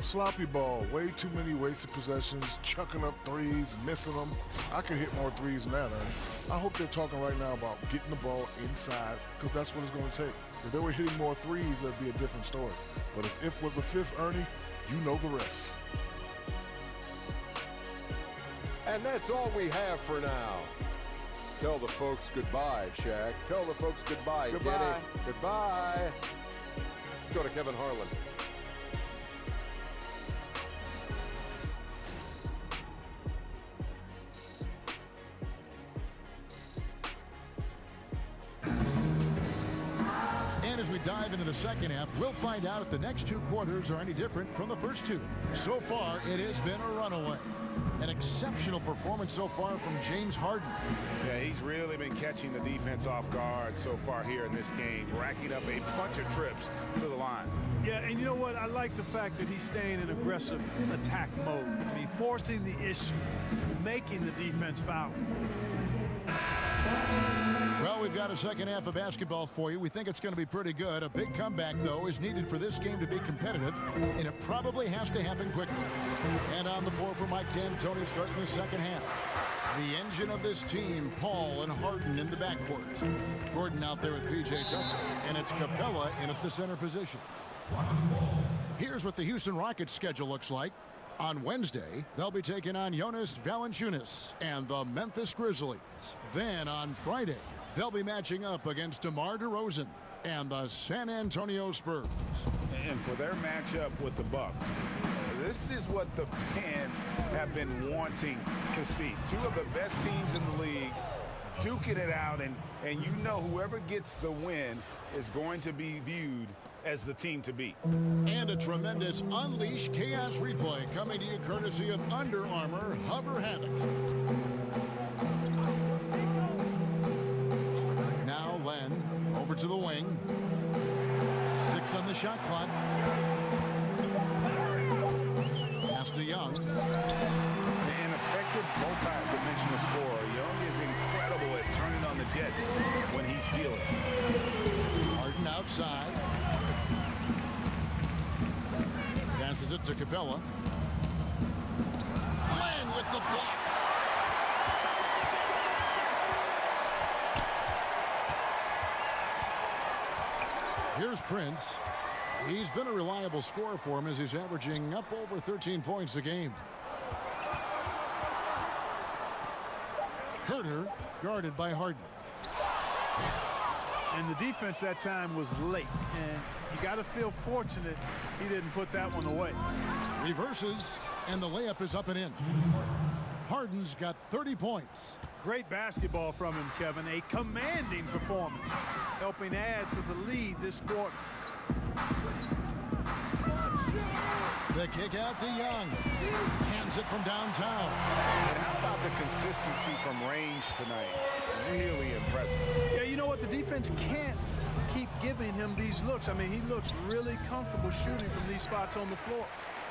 Sloppy ball, way too many wasted possessions, chucking up threes, missing them. I could hit more threes than that, Ernie. I hope they're talking right now about getting the ball inside, because that's what it's going to take. If they were hitting more threes, that'd be a different story. But if was the fifth, Ernie, you know the rest. And that's all we have for now. Tell the folks goodbye, Shaq. Tell the folks goodbye, Goodbye. Kenny. Goodbye. Go to Kevin Harlan. And as we dive into the second half, we'll find out if the next two quarters are any different from the first two. So far, it has been a runaway. An exceptional performance so far from James Harden. Yeah, he's really been catching the defense off guard so far here in this game, racking up a bunch of trips to the line. Yeah, and you know what? I like the fact that he's staying in aggressive attack mode. I mean, forcing the issue, making the defense foul. Well, we've got a second half of basketball for you. We think it's going to be pretty good. A big comeback, though, is needed for this game to be competitive, and it probably has to happen quickly. And on the floor for Mike D'Antoni starting the second half. The engine of this team, Paul and Harden in the backcourt. Gordon out there with P.J. Tucker, and it's Capella in at the center position. Here's what the Houston Rockets schedule looks like. On Wednesday, they'll be taking on Jonas Valanciunas and the Memphis Grizzlies. Then on Friday, they'll be matching up against DeMar DeRozan and the San Antonio Spurs. And for their matchup with the Bucks, this is what the fans have been wanting to see. Two of the best teams in the league duking it out, and you know whoever gets the win is going to be viewed as the team to beat. And a tremendous Unleash Chaos replay coming to you courtesy of Under Armour Hover Havoc. Now Len over to the wing. 6 on the shot clock. Pass to Young. An effective multi-dimensional scorer. Young is incredible at turning on the Jets when he's feeling. Harden outside. Passes it to Capella. Len with the block. Here's Prince. He's been a reliable scorer for him as he's averaging up over 13 points a game. Herter guarded by Harden. And the defense that time was late, and you got to feel fortunate he didn't put that one away. Reverses, and the layup is up and in. Harden's got 30 points. Great basketball from him, Kevin. A commanding performance, helping add to the lead this quarter. The kick out to Young. Cans it from downtown. And how about the consistency from range tonight? Really impressive. Yeah, you know what? The defense can't keep giving him these looks. I mean, he looks really comfortable shooting from these spots on the floor.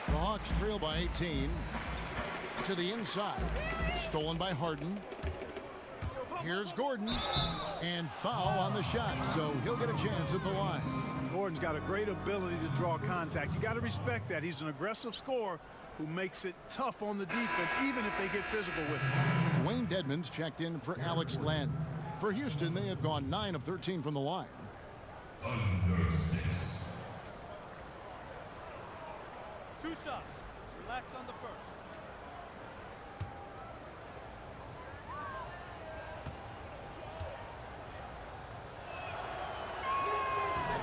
The Hawks trail by 18. To the inside. Stolen by Harden. Here's Gordon. And foul on the shot, so he'll get a chance at the line. Gordon's got a great ability to draw contact. You got to respect that. He's an aggressive scorer who makes it tough on the defense, even if they get physical with him. Dwayne Dedmon's checked in for Alex Len. For Houston, they have gone 9 of 13 from the line. Under 6. 2 shots. Relax on the first.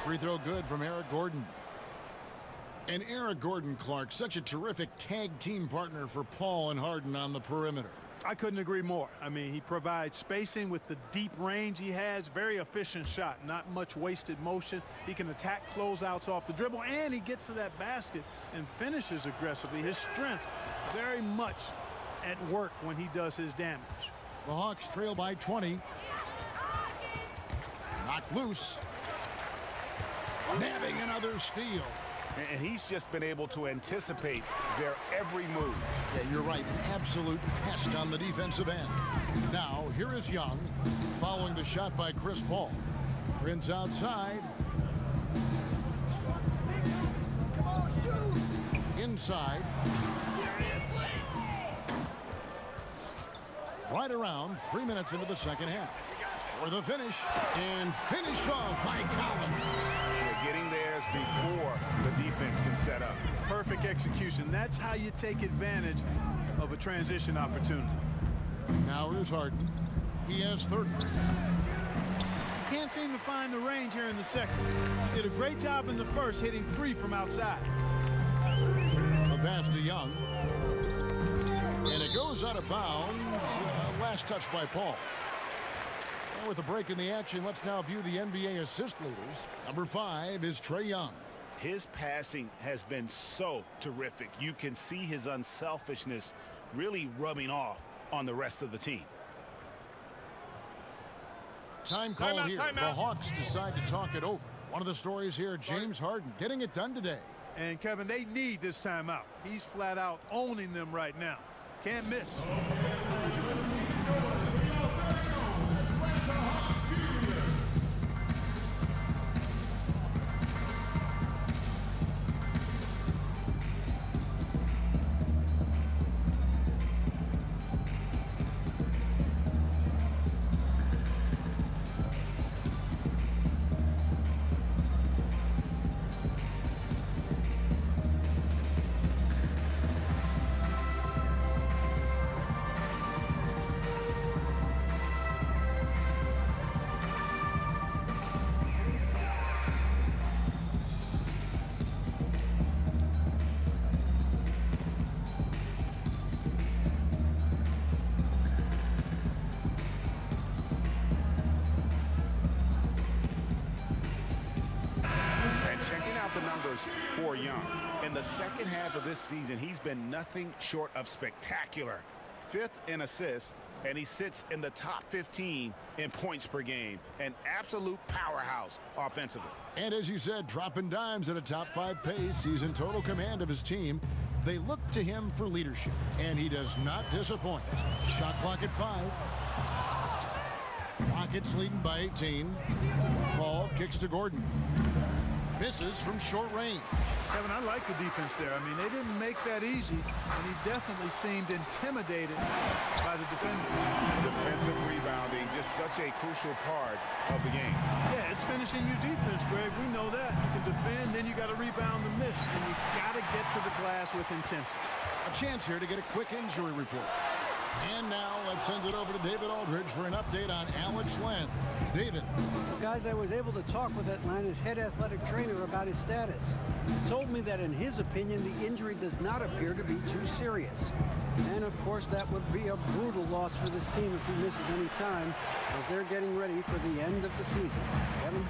Free throw good from Eric Gordon. And Eric Gordon, Clark, such a terrific tag team partner for Paul and Harden on the perimeter. I couldn't agree more. I mean, he provides spacing with the deep range he has. Very efficient shot, not much wasted motion. He can attack closeouts off the dribble, and he gets to that basket and finishes aggressively. His strength very much at work when he does his damage. The Hawks trail by 20. Knocked loose. Nabbing another steal. And he's just been able to anticipate their every move. Yeah, you're right. An absolute pest on the defensive end. Now, here is Young following the shot by Chris Paul. Prince outside. Inside. Right around 3 minutes into the second half. For the finish, and finish off by Collins. They're getting theirs before the defense can set up. Perfect execution. That's how you take advantage of a transition opportunity. Now here's Harden. He has 30. Can't seem to find the range here in the second. Did a great job in the first, hitting 3 from outside. A pass to Young. And it goes out of bounds. Last touch by Paul. And with a break in the action, let's now view the NBA assist leaders. Number 5 is Trae Young. His passing has been so terrific. You can see his unselfishness really rubbing off on the rest of the team. Time call here. The Hawks decide to talk it over. One of the stories here, James Harden getting it done today. And, Kevin, they need this timeout. He's flat out owning them right now. Can't miss. For Young. In the second half of this season, he's been nothing short of spectacular. 5th in assists, and he sits in the top 15 in points per game. An absolute powerhouse offensively. And as you said, dropping dimes at a top 5 pace. He's in total command of his team. They look to him for leadership, and he does not disappoint. Shot clock at 5. Rockets leading by 18. Paul kicks to Gordon. Misses from short range. Kevin, I like the defense there. I mean, they didn't make that easy, and he definitely seemed intimidated by the defenders. Defensive rebounding, just such a crucial part of the game. Yeah, it's finishing your defense, Greg. We know that. You can defend, then you got to rebound the miss, and you got to get to the glass with intensity. A chance here to get a quick injury report. And now let's send it over to David Aldridge for an update on Alex Len. David. Well, guys, I was able to talk with Atlanta's head athletic trainer about his status. He told me that in his opinion, the injury does not appear to be too serious. And of course, that would be a brutal loss for this team if he misses any time, as they're getting ready for the end of the season. Kevin?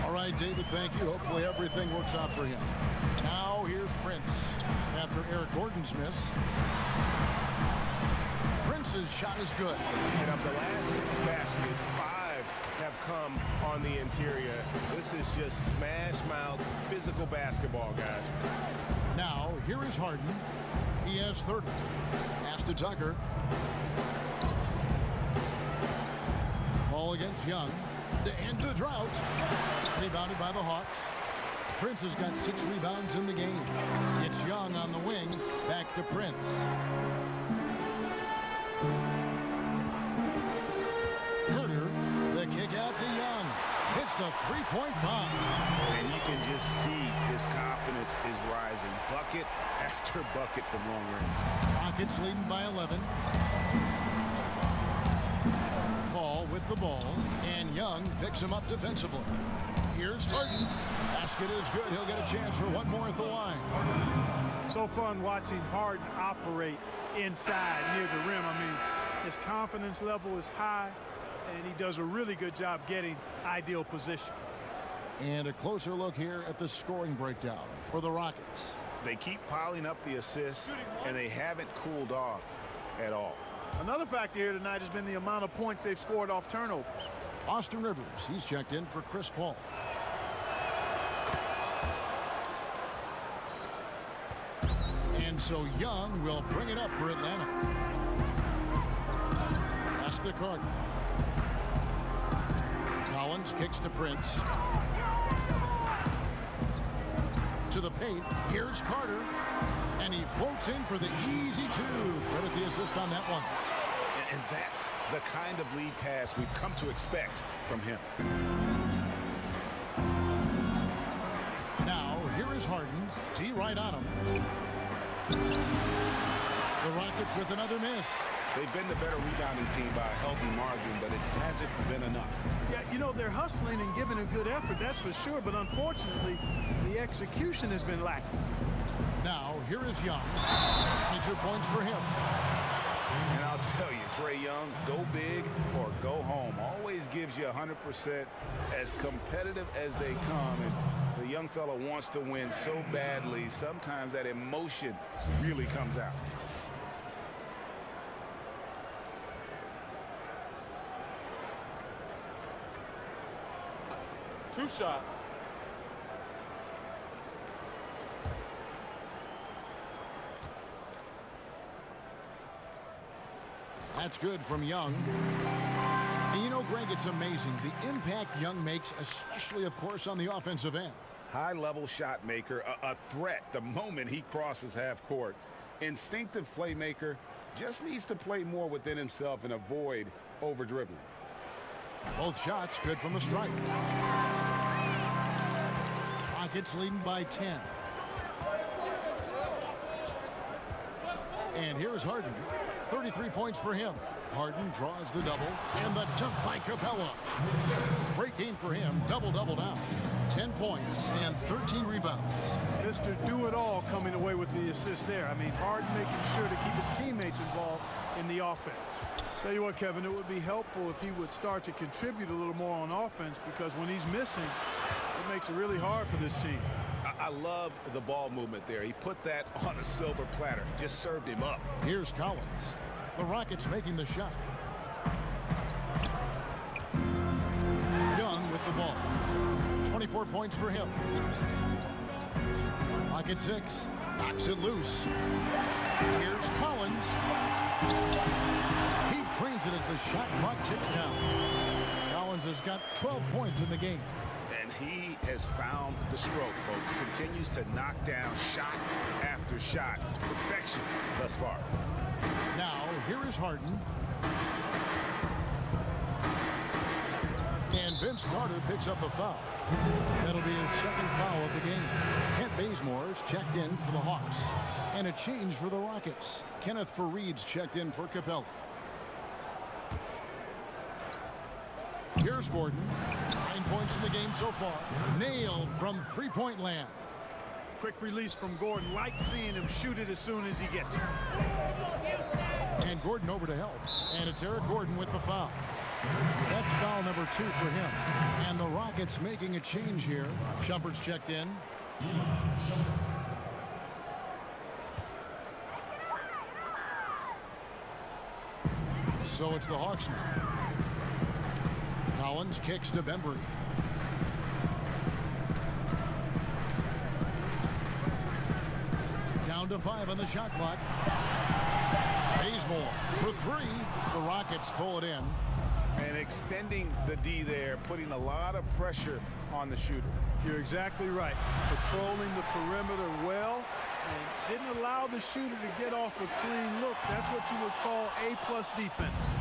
All right, David, thank you. Hopefully everything works out for him. Now here's Prince. After Eric Gordon's miss, Prince's shot is good. And of the last 6 baskets, 5 have come on the interior. This is just smash mouth physical basketball, guys. Now, here is Harden. He has 30. Pass to Tucker. Ball against Young. To end the drought. Rebounded by the Hawks. Prince has got 6 rebounds in the game. It's Young on the wing. Back to Prince. Herter, the kick out to Young. Hits the three-point bomb. And you can just see his confidence is rising. Bucket after bucket from long range. Rockets leading by 11. Paul with the ball. And Young picks him up defensively. Here's Harden. Basket is good. He'll get a chance for one more at the line. So fun watching Harden operate inside near the rim. I mean, his confidence level is high, and he does a really good job getting ideal position. And a closer look here at the scoring breakdown for the Rockets. They keep piling up the assists, and they haven't cooled off at all. Another factor here tonight has been the amount of points they've scored off turnovers. Austin Rivers, he's checked in for Chris Paul. And so Young will bring it up for Atlanta. Pass to Carter. Collins kicks to Prince. To the paint. Here's Carter. And he floats in for the easy 2. Credit the assist on that one. And that's the kind of lead pass we've come to expect from him. Now, here is Harden. T right on him. The Rockets with another miss. They've been the better rebounding team by a healthy margin, but it hasn't been enough. Yeah, you know, they're hustling and giving a good effort, that's for sure, but unfortunately, the execution has been lacking. Now, here is Young. 22 points for him. And I'll tell you, Trae Young, go big or go home. Always gives you 100%, as competitive as they come. And the young fella wants to win so badly. Sometimes that emotion really comes out. Two shots. That's good from Young. And you know, Greg, it's amazing the impact Young makes, especially, of course, on the offensive end. High-level shot maker, a threat the moment he crosses half court. Instinctive playmaker, just needs to play more within himself and avoid over-dribbling. Both shots good from the stripe. Rockets leading by 10. And here's Harden. 33 points for him. Harden draws the double, and the dunk by Capella. Great game for him. Double-double now. 10 points and 13 rebounds. Mr. Do-It-All coming away with the assist there. I mean, Harden making sure to keep his teammates involved in the offense. Tell you what, Kevin, it would be helpful if he would start to contribute a little more on offense, because when he's missing, it makes it really hard for this team. I love the ball movement there. He put that on a silver platter. Just served him up. Here's Collins. The Rockets making the shot. Young with the ball. 24 points for him. Rocket 6. Knocks it loose. Here's Collins. He drains it as the shot clock ticks down. Collins has got 12 points in the game. And he has found the stroke, folks. Continues to knock down shot after shot. Perfection thus far. Now, here is Harden. And Vince Carter picks up a foul. That'll be his second foul of the game. Kent Bazemore's checked in for the Hawks. And a change for the Rockets. Kenneth Faried's checked in for Capella. Here's Gordon. 9 points in the game so far. Nailed from three-point land. Quick release from Gordon. Like seeing him shoot it as soon as he gets it. And Gordon over to help. And it's Eric Gordon with the foul. That's foul number 2 for him. And the Rockets making a change here. Shumpert's checked in. So it's the Hawks now. Collins kicks to Bembry. Down to 5 on the shot clock. Bazemore for 3. The Rockets pull it in. And extending the D there, putting a lot of pressure on the shooter. You're exactly right. Patrolling the perimeter well and didn't allow the shooter to get off a clean look. That's what you would call A+ defense.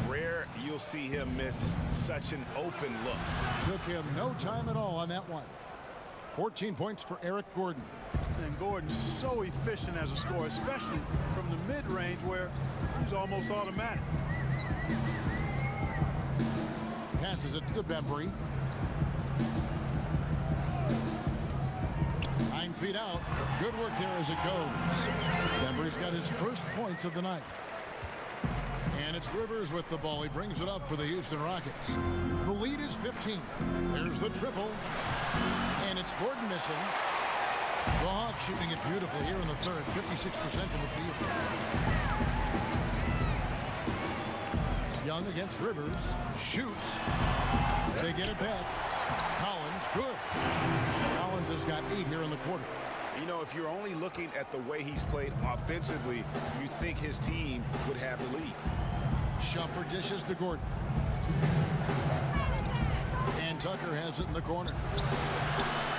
Rare you'll see him miss such an open look. Took him no time at all on that one. 14 points for Eric Gordon. And Gordon's so efficient as a scorer, especially from the mid-range where he's almost automatic. Passes it to Bembry. 9 feet out. Good work there as it goes. Bembry's got his first points of the night. And it's Rivers with the ball. He brings it up for the Houston Rockets. The lead is 15. There's the triple. And it's Gordon missing. The Hawks shooting it beautifully here in the third. 56% from the field. Young against Rivers. Shoots. They get it back. Collins, good. Collins has got 8 here in the quarter. You know, if you're only looking at the way he's played offensively, you think his team would have the lead. Shumpert dishes to Gordon. And Tucker has it in the corner.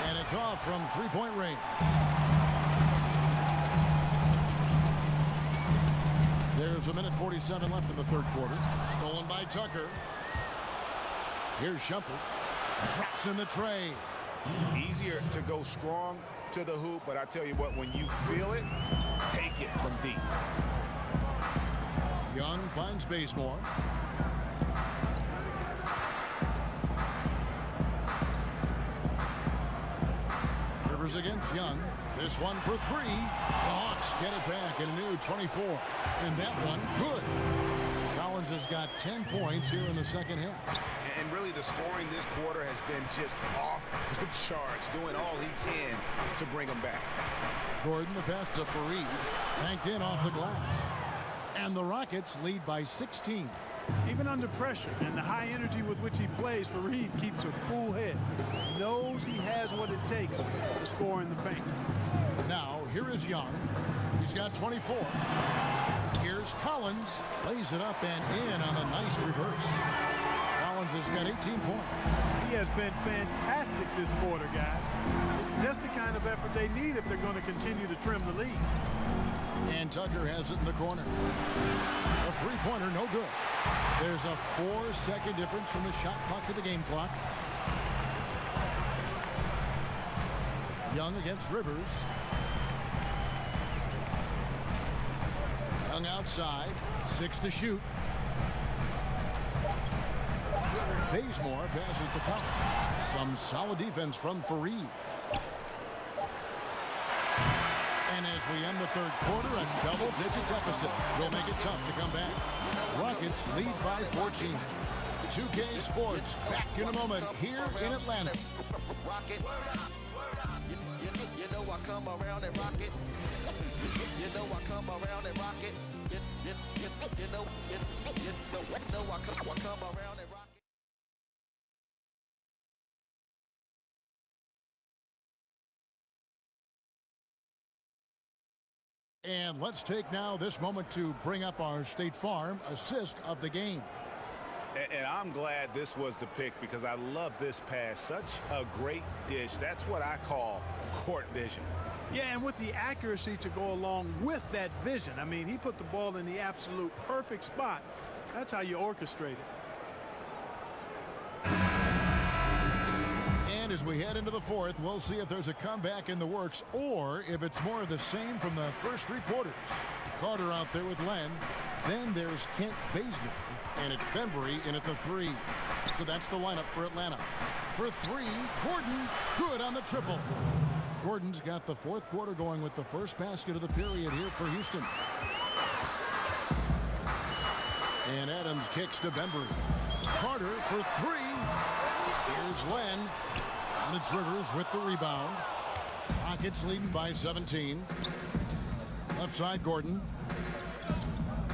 And it's off from three-point range. There's 1:47 left in the third quarter. Stolen by Tucker. Here's Shumpert. Drops in the tray. Easier to go strong to the hoop, but I tell you what, when you feel it, take it from deep. Young finds Bazemore. Rivers against Young. This one for three. The Hawks get it back in a new 24. And that one, good. Collins has got 10 points here in the second half. And really the scoring this quarter has been just off the charts, doing all he can to bring them back. Gordon, the pass to Fareed, banked in off the glass. And the Rockets lead by 16. Even under pressure and the high energy with which he plays, Fareed keeps a cool head. He knows he has what it takes to score in the paint. Now, here is Young. He's got 24. Here's Collins. Lays it up and in on the nice reverse. Collins has got 18 points. He has been fantastic this quarter, guys. It's just the kind of effort they need if they're going to continue to trim the lead. And Tucker has it in the corner. A three-pointer, no good. There's a 4-second difference from the shot clock to the game clock. Young against Rivers. Young outside, 6 to shoot. Bazemore passes to Collins. Some solid defense from Fareed. And as we end the third quarter, a double-digit deficit will make it tough to come back. Rockets lead by 14. 2K Sports back in a moment here in Atlanta. Rocket. You know I come around and rock it. You know I come around and rock it. You know I come around and rock it. And let's take now this moment to bring up our State Farm assist of the game. And I'm glad this was the pick because I love this pass. Such a great dish. That's what I call court vision. Yeah, and with the accuracy to go along with that vision. I mean, he put the ball in the absolute perfect spot. That's how you orchestrate it. And as we head into the fourth, we'll see if there's a comeback in the works or if it's more of the same from the first three quarters. Carter out there with Len. Then there's Kent Bazemore. And it's Bembry in at the three. So that's the lineup for Atlanta. For three, Gordon, good on the triple. Gordon's got the fourth quarter going with the first basket of the period here for Houston. And Adams kicks to Bembry. Carter for three. Here's Len. And it's Rivers with the rebound. Rockets leading by 17. Left side, Gordon.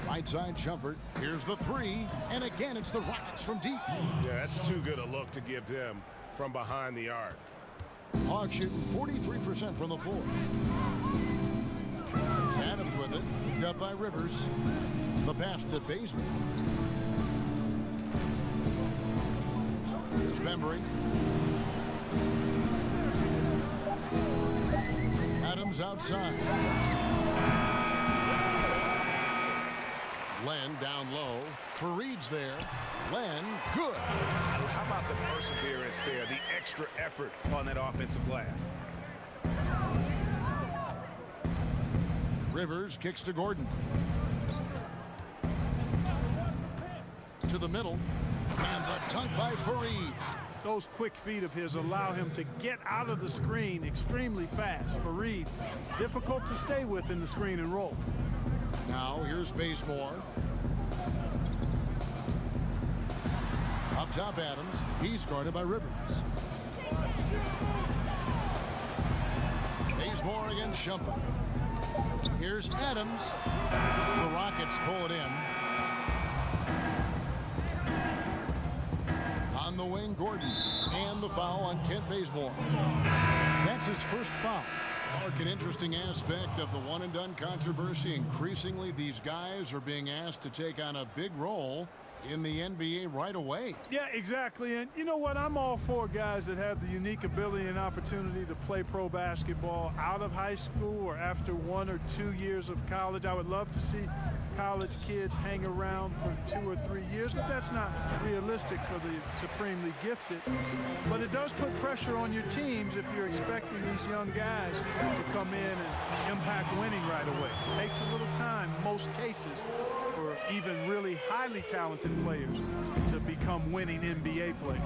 Right side, Shumpert. Here's the three. And again, it's the Rockets from deep. Yeah, that's too good a look to give them from behind the arc. Hawks shooting 43% from the floor. Adams with it. Picked up by Rivers. The pass to Bazemore. Here's Bembry. Adams outside. Len down low. Fareed's there. Len, good. How about the perseverance there, the extra effort on that offensive glass? Rivers kicks to Gordon. To the middle. And the dunk by Fareed. Those quick feet of his allow him to get out of the screen extremely fast. Fareed, difficult to stay with in the screen and roll. Now here's Bazemore. Up top, Adams. He's guarded by Rivers. Bazemore against Shumpert. Here's Adams. The Rockets pull it in. On the wing, Gordon. And the foul on Kent Bazemore. That's his first foul. Mark, an interesting aspect of the one-and-done controversy. Increasingly, these guys are being asked to take on a big role in the NBA right away. Yeah, exactly. And you know what? I'm all for guys that have the unique ability and opportunity to play pro basketball out of high school or after 1 or 2 years of college. I would love to see college kids hang around for 2 or 3 years, but that's not realistic for the supremely gifted. But it does put pressure on your teams if you're expecting these young guys to come in and impact winning right away. It takes a little time, in most cases, for even really highly talented players to become winning NBA players.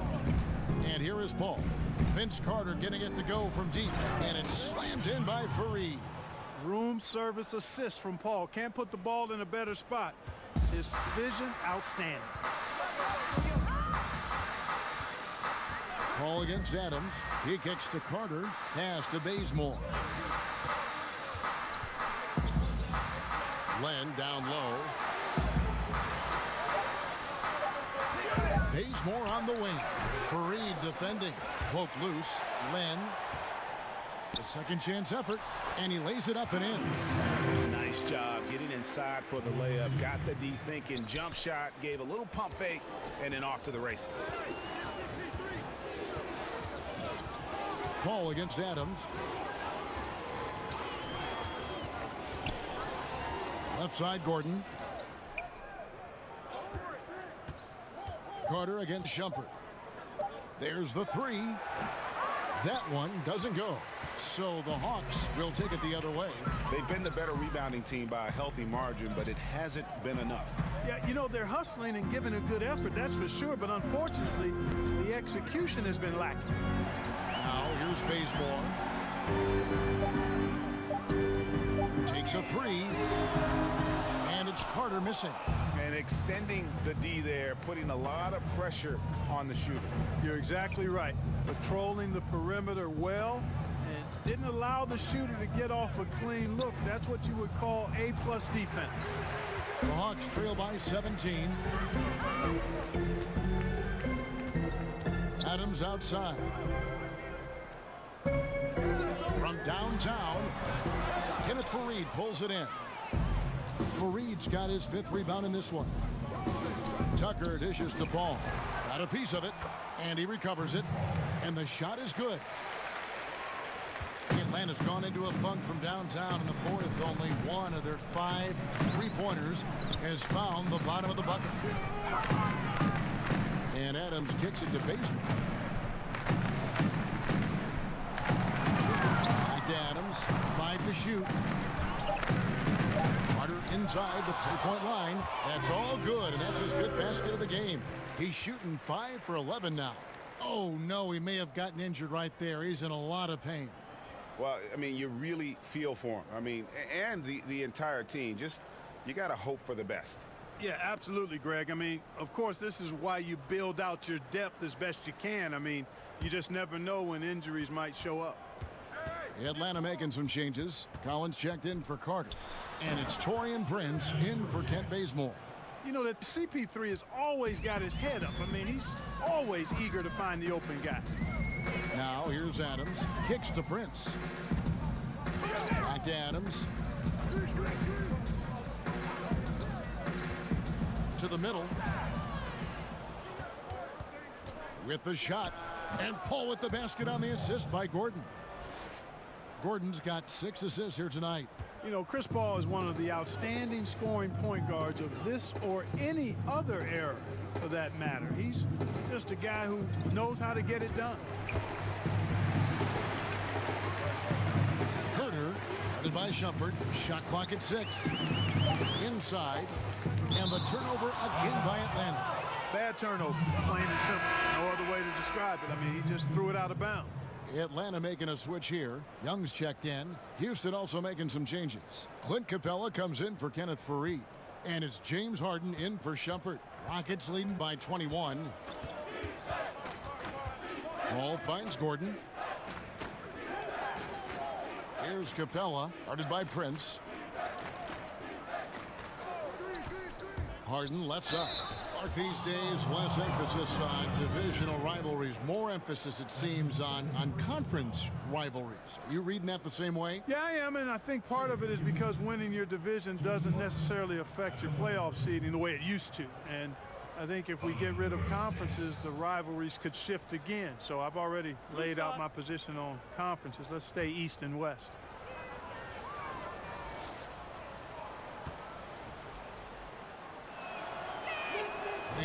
And here is Paul. Vince Carter getting it to go from deep. And it's slammed in by Fareed. Room service assist from Paul. Can't put the ball in a better spot. His vision, outstanding. Paul against Adams. He kicks to Carter. Pass to Bazemore. Len down low. Bazemore on the wing. Fareed defending. Poke loose. Len. A second chance effort. And he lays it up and in. Nice job getting inside for the layup. Got the D thinking. Jump shot. Gave a little pump fake. And then off to the races. Paul against Adams. Left side, Gordon. Carter against Shumpert. There's the three. That one doesn't go. So the Hawks will take it the other way. They've been the better rebounding team by a healthy margin, but it hasn't been enough. Yeah, you know, they're hustling and giving a good effort, that's for sure. But unfortunately, the execution has been lacking. Now here's Bazemore. Takes a three. And it's Carter missing. And extending the D there, putting a lot of pressure on the shooter. You're exactly right. Patrolling the perimeter well and didn't allow the shooter to get off a clean look. That's what you would call A+ defense. The Hawks trail by 17. Adams outside. From downtown, Kenneth Fareed pulls it in. Fareed's got his 5th rebound in this one. Tucker dishes the ball. Got a piece of it, and he recovers it. And the shot is good. Atlanta's gone into a funk from downtown in the 4th. Only one of their 5 3-pointers has found the bottom of the bucket. And Adams kicks it to Bazemore. Back to Adams. 5 to shoot. Carter inside the 3-point line. That's all good, and that's his 5th basket of the game. He's shooting 5 for 11 now. Oh, no, he may have gotten injured right there. He's in a lot of pain. Well, I mean, you really feel for him. I mean, and the entire team. Just, you got to hope for the best. Yeah, absolutely, Greg. I mean, of course, this is why you build out your depth as best you can. I mean, you just never know when injuries might show up. Atlanta making some changes. Collins checked in for Carter. And it's Taurean Prince in for Kent Bazemore. You know that CP3 has always got his head up. I mean, he's always eager to find the open guy. Now here's Adams. Kicks to Prince. Back to Adams. To the middle. With the shot. And Paul with the basket on the assist by Gordon. Gordon's got 6 assists here tonight. You know, Chris Paul is one of the outstanding scoring point guards of this or any other era, for that matter. He's just a guy who knows how to get it done. Herter, guarded by Shumpert. Shot clock at 6. Inside. And the turnover again by Atlanta. Bad turnover, plain and simple. No other way to describe it. I mean, he just threw it out of bounds. Atlanta making a switch here. Young's checked in. Houston also making some changes. Clint Capella comes in for Kenneth Fareed. And it's James Harden in for Shumpert. Rockets leading by 21. Ball finds Gordon. Here's Capella, guarded by Prince. Harden left side. These days, less emphasis on divisional rivalries, more emphasis, it seems, on conference rivalries. Are you reading that the same way? Yeah, I am, and I think part of it is because winning your division doesn't necessarily affect your playoff seeding the way it used to. And I think if we get rid of conferences, the rivalries could shift again. So I've already laid out my position on conferences. Let's stay East and West.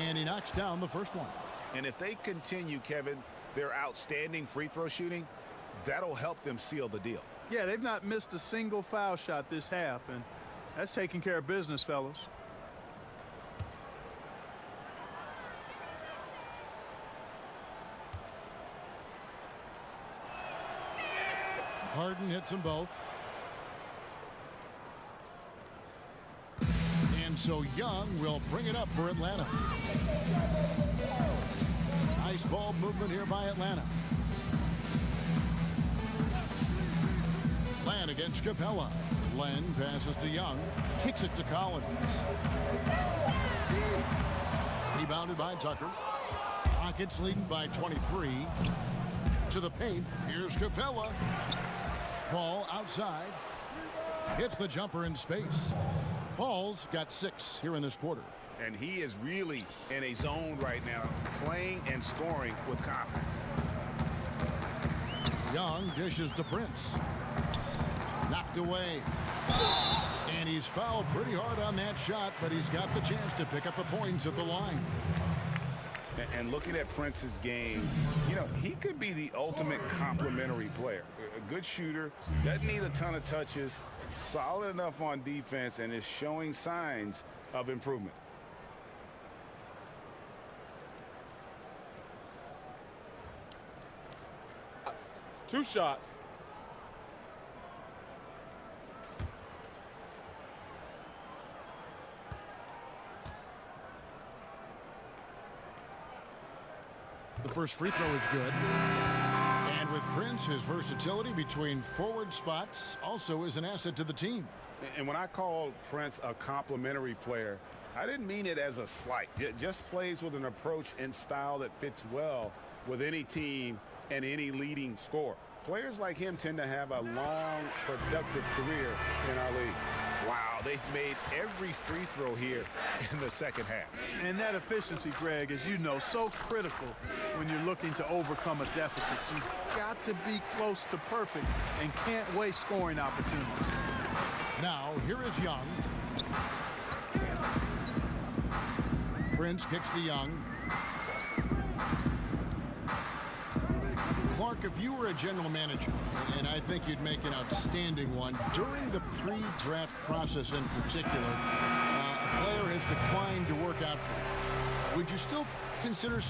And he knocks down the first one. And if they continue, Kevin, their outstanding free throw shooting, that'll help them seal the deal. Yeah, they've not missed a single foul shot this half, and that's taking care of business, fellas. Harden hits them both. And so Young will bring it up for Atlanta. Nice ball movement here by Atlanta. Len against Capella. Len passes to Young. Kicks it to Collins. Rebounded by Tucker. Rockets leading by 23. To the paint. Here's Capella. Paul outside. Hits the jumper in space. Paul's got 6 here in this quarter. And he is really in a zone right now, playing and scoring with confidence. Young dishes to Prince. Knocked away. And he's fouled pretty hard on that shot, but he's got the chance to pick up the points at the line. And looking at Prince's game, you know, he could be the ultimate complementary player. A good shooter, doesn't need a ton of touches, solid enough on defense, and is showing signs of improvement. Two shots. The first free throw is good. And with Prince, his versatility between forward spots also is an asset to the team. And when I called Prince a complimentary player, I didn't mean it as a slight. It just plays with an approach and style that fits well with any team and any leading scorer. Players like him tend to have a long, productive career in our league. Wow, they've made every free throw here in the second half. And that efficiency, Greg, as you know, so critical when you're looking to overcome a deficit. You've got to be close to perfect and can't waste scoring opportunities. Now, here is Young. Prince kicks to Young. Clark, if you were a general manager, and I think you'd make an outstanding one, during the pre-draft process in particular, a player has declined to work out for you. Would you still consider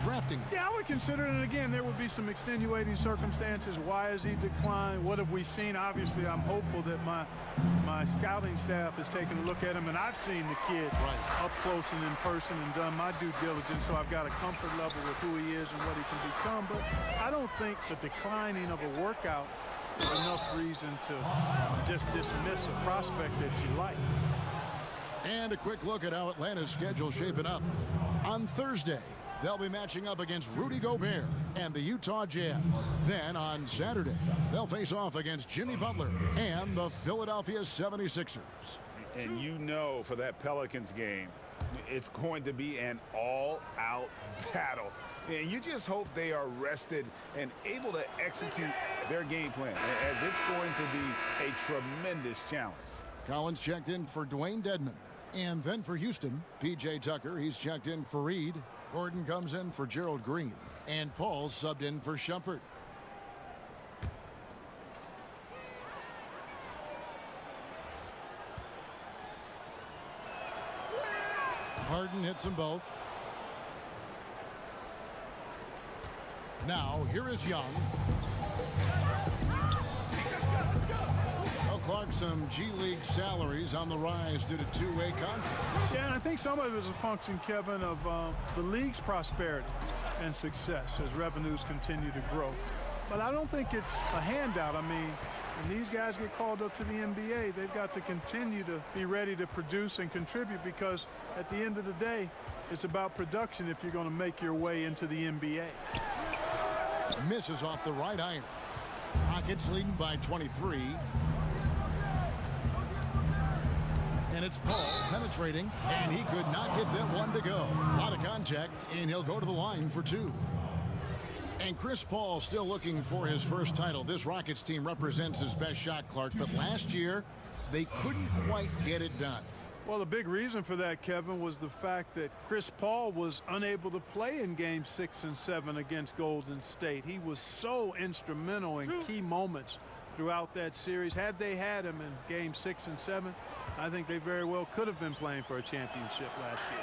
drafting? Yeah, I would consider it. And again, there would be some extenuating circumstances. Why has he declined? What have we seen? Obviously, I'm hopeful that my scouting staff has taken a look at him, and I've seen the kid up close and in person and done my due diligence, so I've got a comfort level with who he is and what he can become. But I don't think the declining of a workout is enough reason to just dismiss a prospect that you like. And a quick look at how Atlanta's schedule shaping up. On Thursday, they'll be matching up against Rudy Gobert and the Utah Jazz. Then on Saturday, they'll face off against Jimmy Butler and the Philadelphia 76ers. And you know, for that Pelicans game, it's going to be an all-out battle. And you just hope they are rested and able to execute their game plan, as it's going to be a tremendous challenge. Collins checked in for Dwayne Dedman. And then for Houston, P.J. Tucker, he's checked in for Reed. Gordon comes in for Gerald Green. And Paul subbed in for Shumpert. Harden hits them both. Now, here is Young. Clark, some G League salaries on the rise due to two-way contracts. Yeah, and I think some of it is a function, Kevin, of the league's prosperity and success as revenues continue to grow. But I don't think it's a handout. I mean, when these guys get called up to the NBA, they've got to continue to be ready to produce and contribute, because at the end of the day, it's about production if you're going to make your way into the NBA. Misses off the right iron. Rockets leading by 23. And it's Paul penetrating, and he could not get that one to go. A lot of contact, and he'll go to the line for 2. And Chris Paul still looking for his first title. This Rockets team represents his best shot, Clark, but last year they couldn't quite get it done. Well, the big reason for that, Kevin, was the fact that Chris Paul was unable to play in Game 6 and 7 against Golden State. He was so instrumental in key moments throughout that series. Had they had him in Game 6 and 7, I think they very well could have been playing for a championship last year.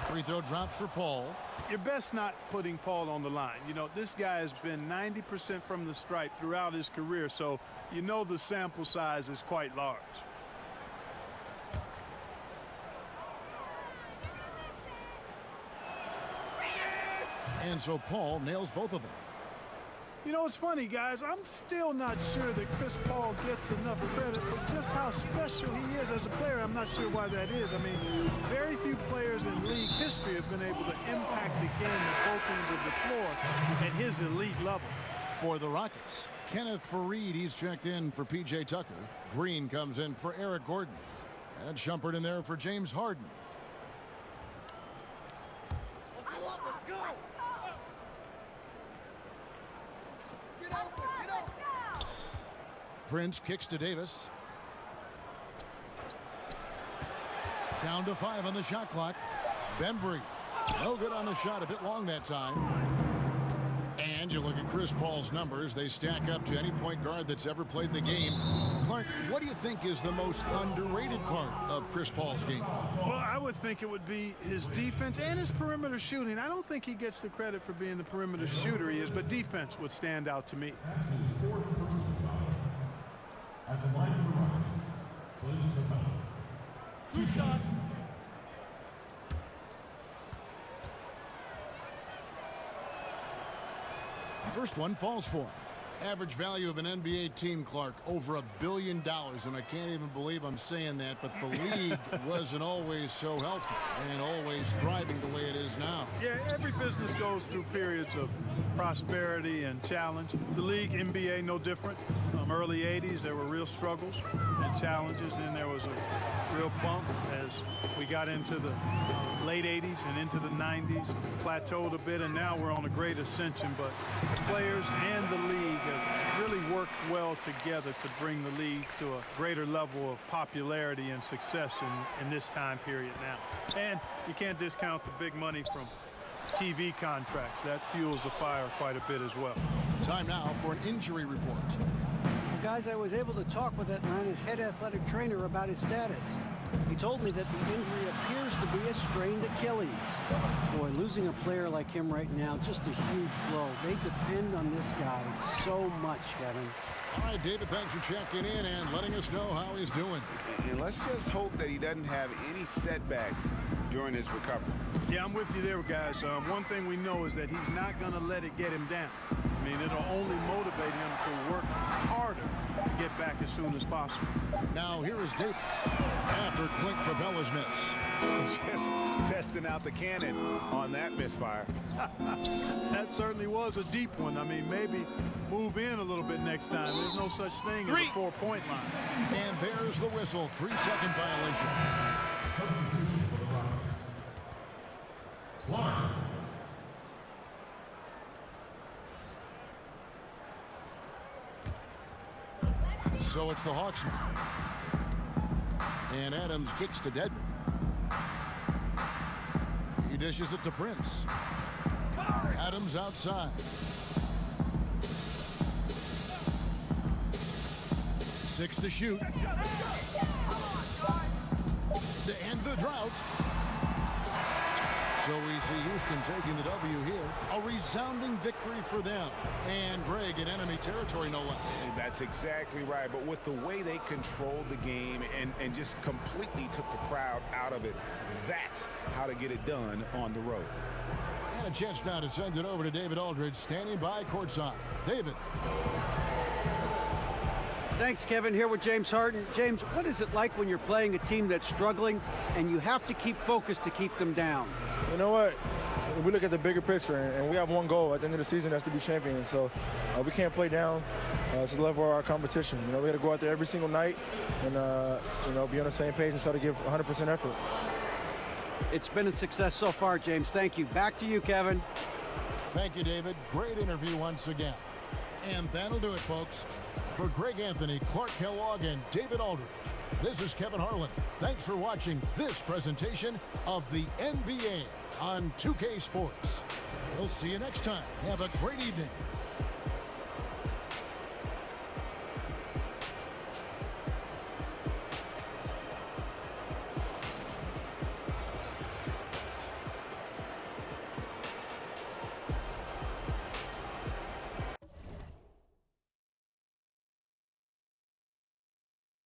Free throw drops for Paul. You're best not putting Paul on the line. You know, this guy has been 90% from the stripe throughout his career, so you know the sample size is quite large. And so Paul nails both of them. You know, it's funny, guys. I'm still not sure that Chris Paul gets enough credit for just how special he is as a player. I'm not sure why that is. I mean, very few players in league history have been able to impact the game at both ends of the floor at his elite level. For the Rockets, Kenneth Faried, he's checked in for P.J. Tucker. Green comes in for Eric Gordon. And Shumpert in there for James Harden. Prince kicks to Davis. Down to 5 on the shot clock. Bembry, no good on the shot, a bit long that time. And you look at Chris Paul's numbers, they stack up to any point guard that's ever played the game. Clark, what do you think is the most underrated part of Chris Paul's game? Well, I would think it would be his defense and his perimeter shooting. I don't think he gets the credit for being the perimeter shooter he is, but defense would stand out to me. At the line for the Rockets, Clint Capella. 2 shots. First one falls for him. Average value of an NBA team, Clark, over $1 billion. And I can't even believe I'm saying that, but the league wasn't always so healthy and always thriving the way it is now. Yeah, every business goes through periods of prosperity and challenge. The league, NBA, no different. Early 80s, there were real struggles and challenges. Then there was a real bump as we got into the late 80s and into the 90s, plateaued a bit, and now we're on a great ascension. But the players and the league have really worked well together to bring the league to a greater level of popularity and success in this time period now. And you can't discount the big money from TV contracts. That fuels the fire quite a bit as well. Time now for an injury report. Well, guys, I was able to talk with Atlanta's head athletic trainer about his status. He told me that the injury appears to be a strained Achilles. Boy, losing a player like him right now, just a huge blow. They depend on this guy so much, Kevin. All right, David, thanks for checking in and letting us know how he's doing. And let's just hope that he doesn't have any setbacks during his recovery. Yeah, I'm with you there, guys. One thing we know is that he's not going to let it get him down. I mean, it'll only motivate him to work harder to get back as soon as possible. Now here is Davis after Clint Capella's miss. Just testing out the cannon on that misfire. That certainly was a deep one. I mean, maybe move in a little bit next time. There's no such thing as a 4-point line. And there's the whistle. 3-second violation. Substitution for the Rockets. Clark. So it's the Hawks now. And Adams kicks to Dedmon. He dishes it to Prince. Adams outside. 6 to shoot. To end the drought. So we see Houston taking the W here. A resounding victory for them. And Greg in enemy territory, no less. That's exactly right. But with the way they controlled the game and just completely took the crowd out of it, that's how to get it done on the road. And a chance now to send it over to David Aldridge, standing by courtside. David. Thanks, Kevin. Here with James Harden. James, what is it like when you're playing a team that's struggling and you have to keep focused to keep them down? You know what? We look at the bigger picture, and we have one goal at the end of the season, that's to be champions. So we can't play down to the level of our competition. You know, we got to go out there every single night and, you know, be on the same page and try to give 100% effort. It's been a success so far, James. Thank you. Back to you, Kevin. Thank you, David. Great interview once again. And that'll do it, folks. For Greg Anthony, Clark Kellogg, and David Aldridge, this is Kevin Harlan. Thanks for watching this presentation of the NBA on 2K Sports. We'll see you next time. Have a great evening.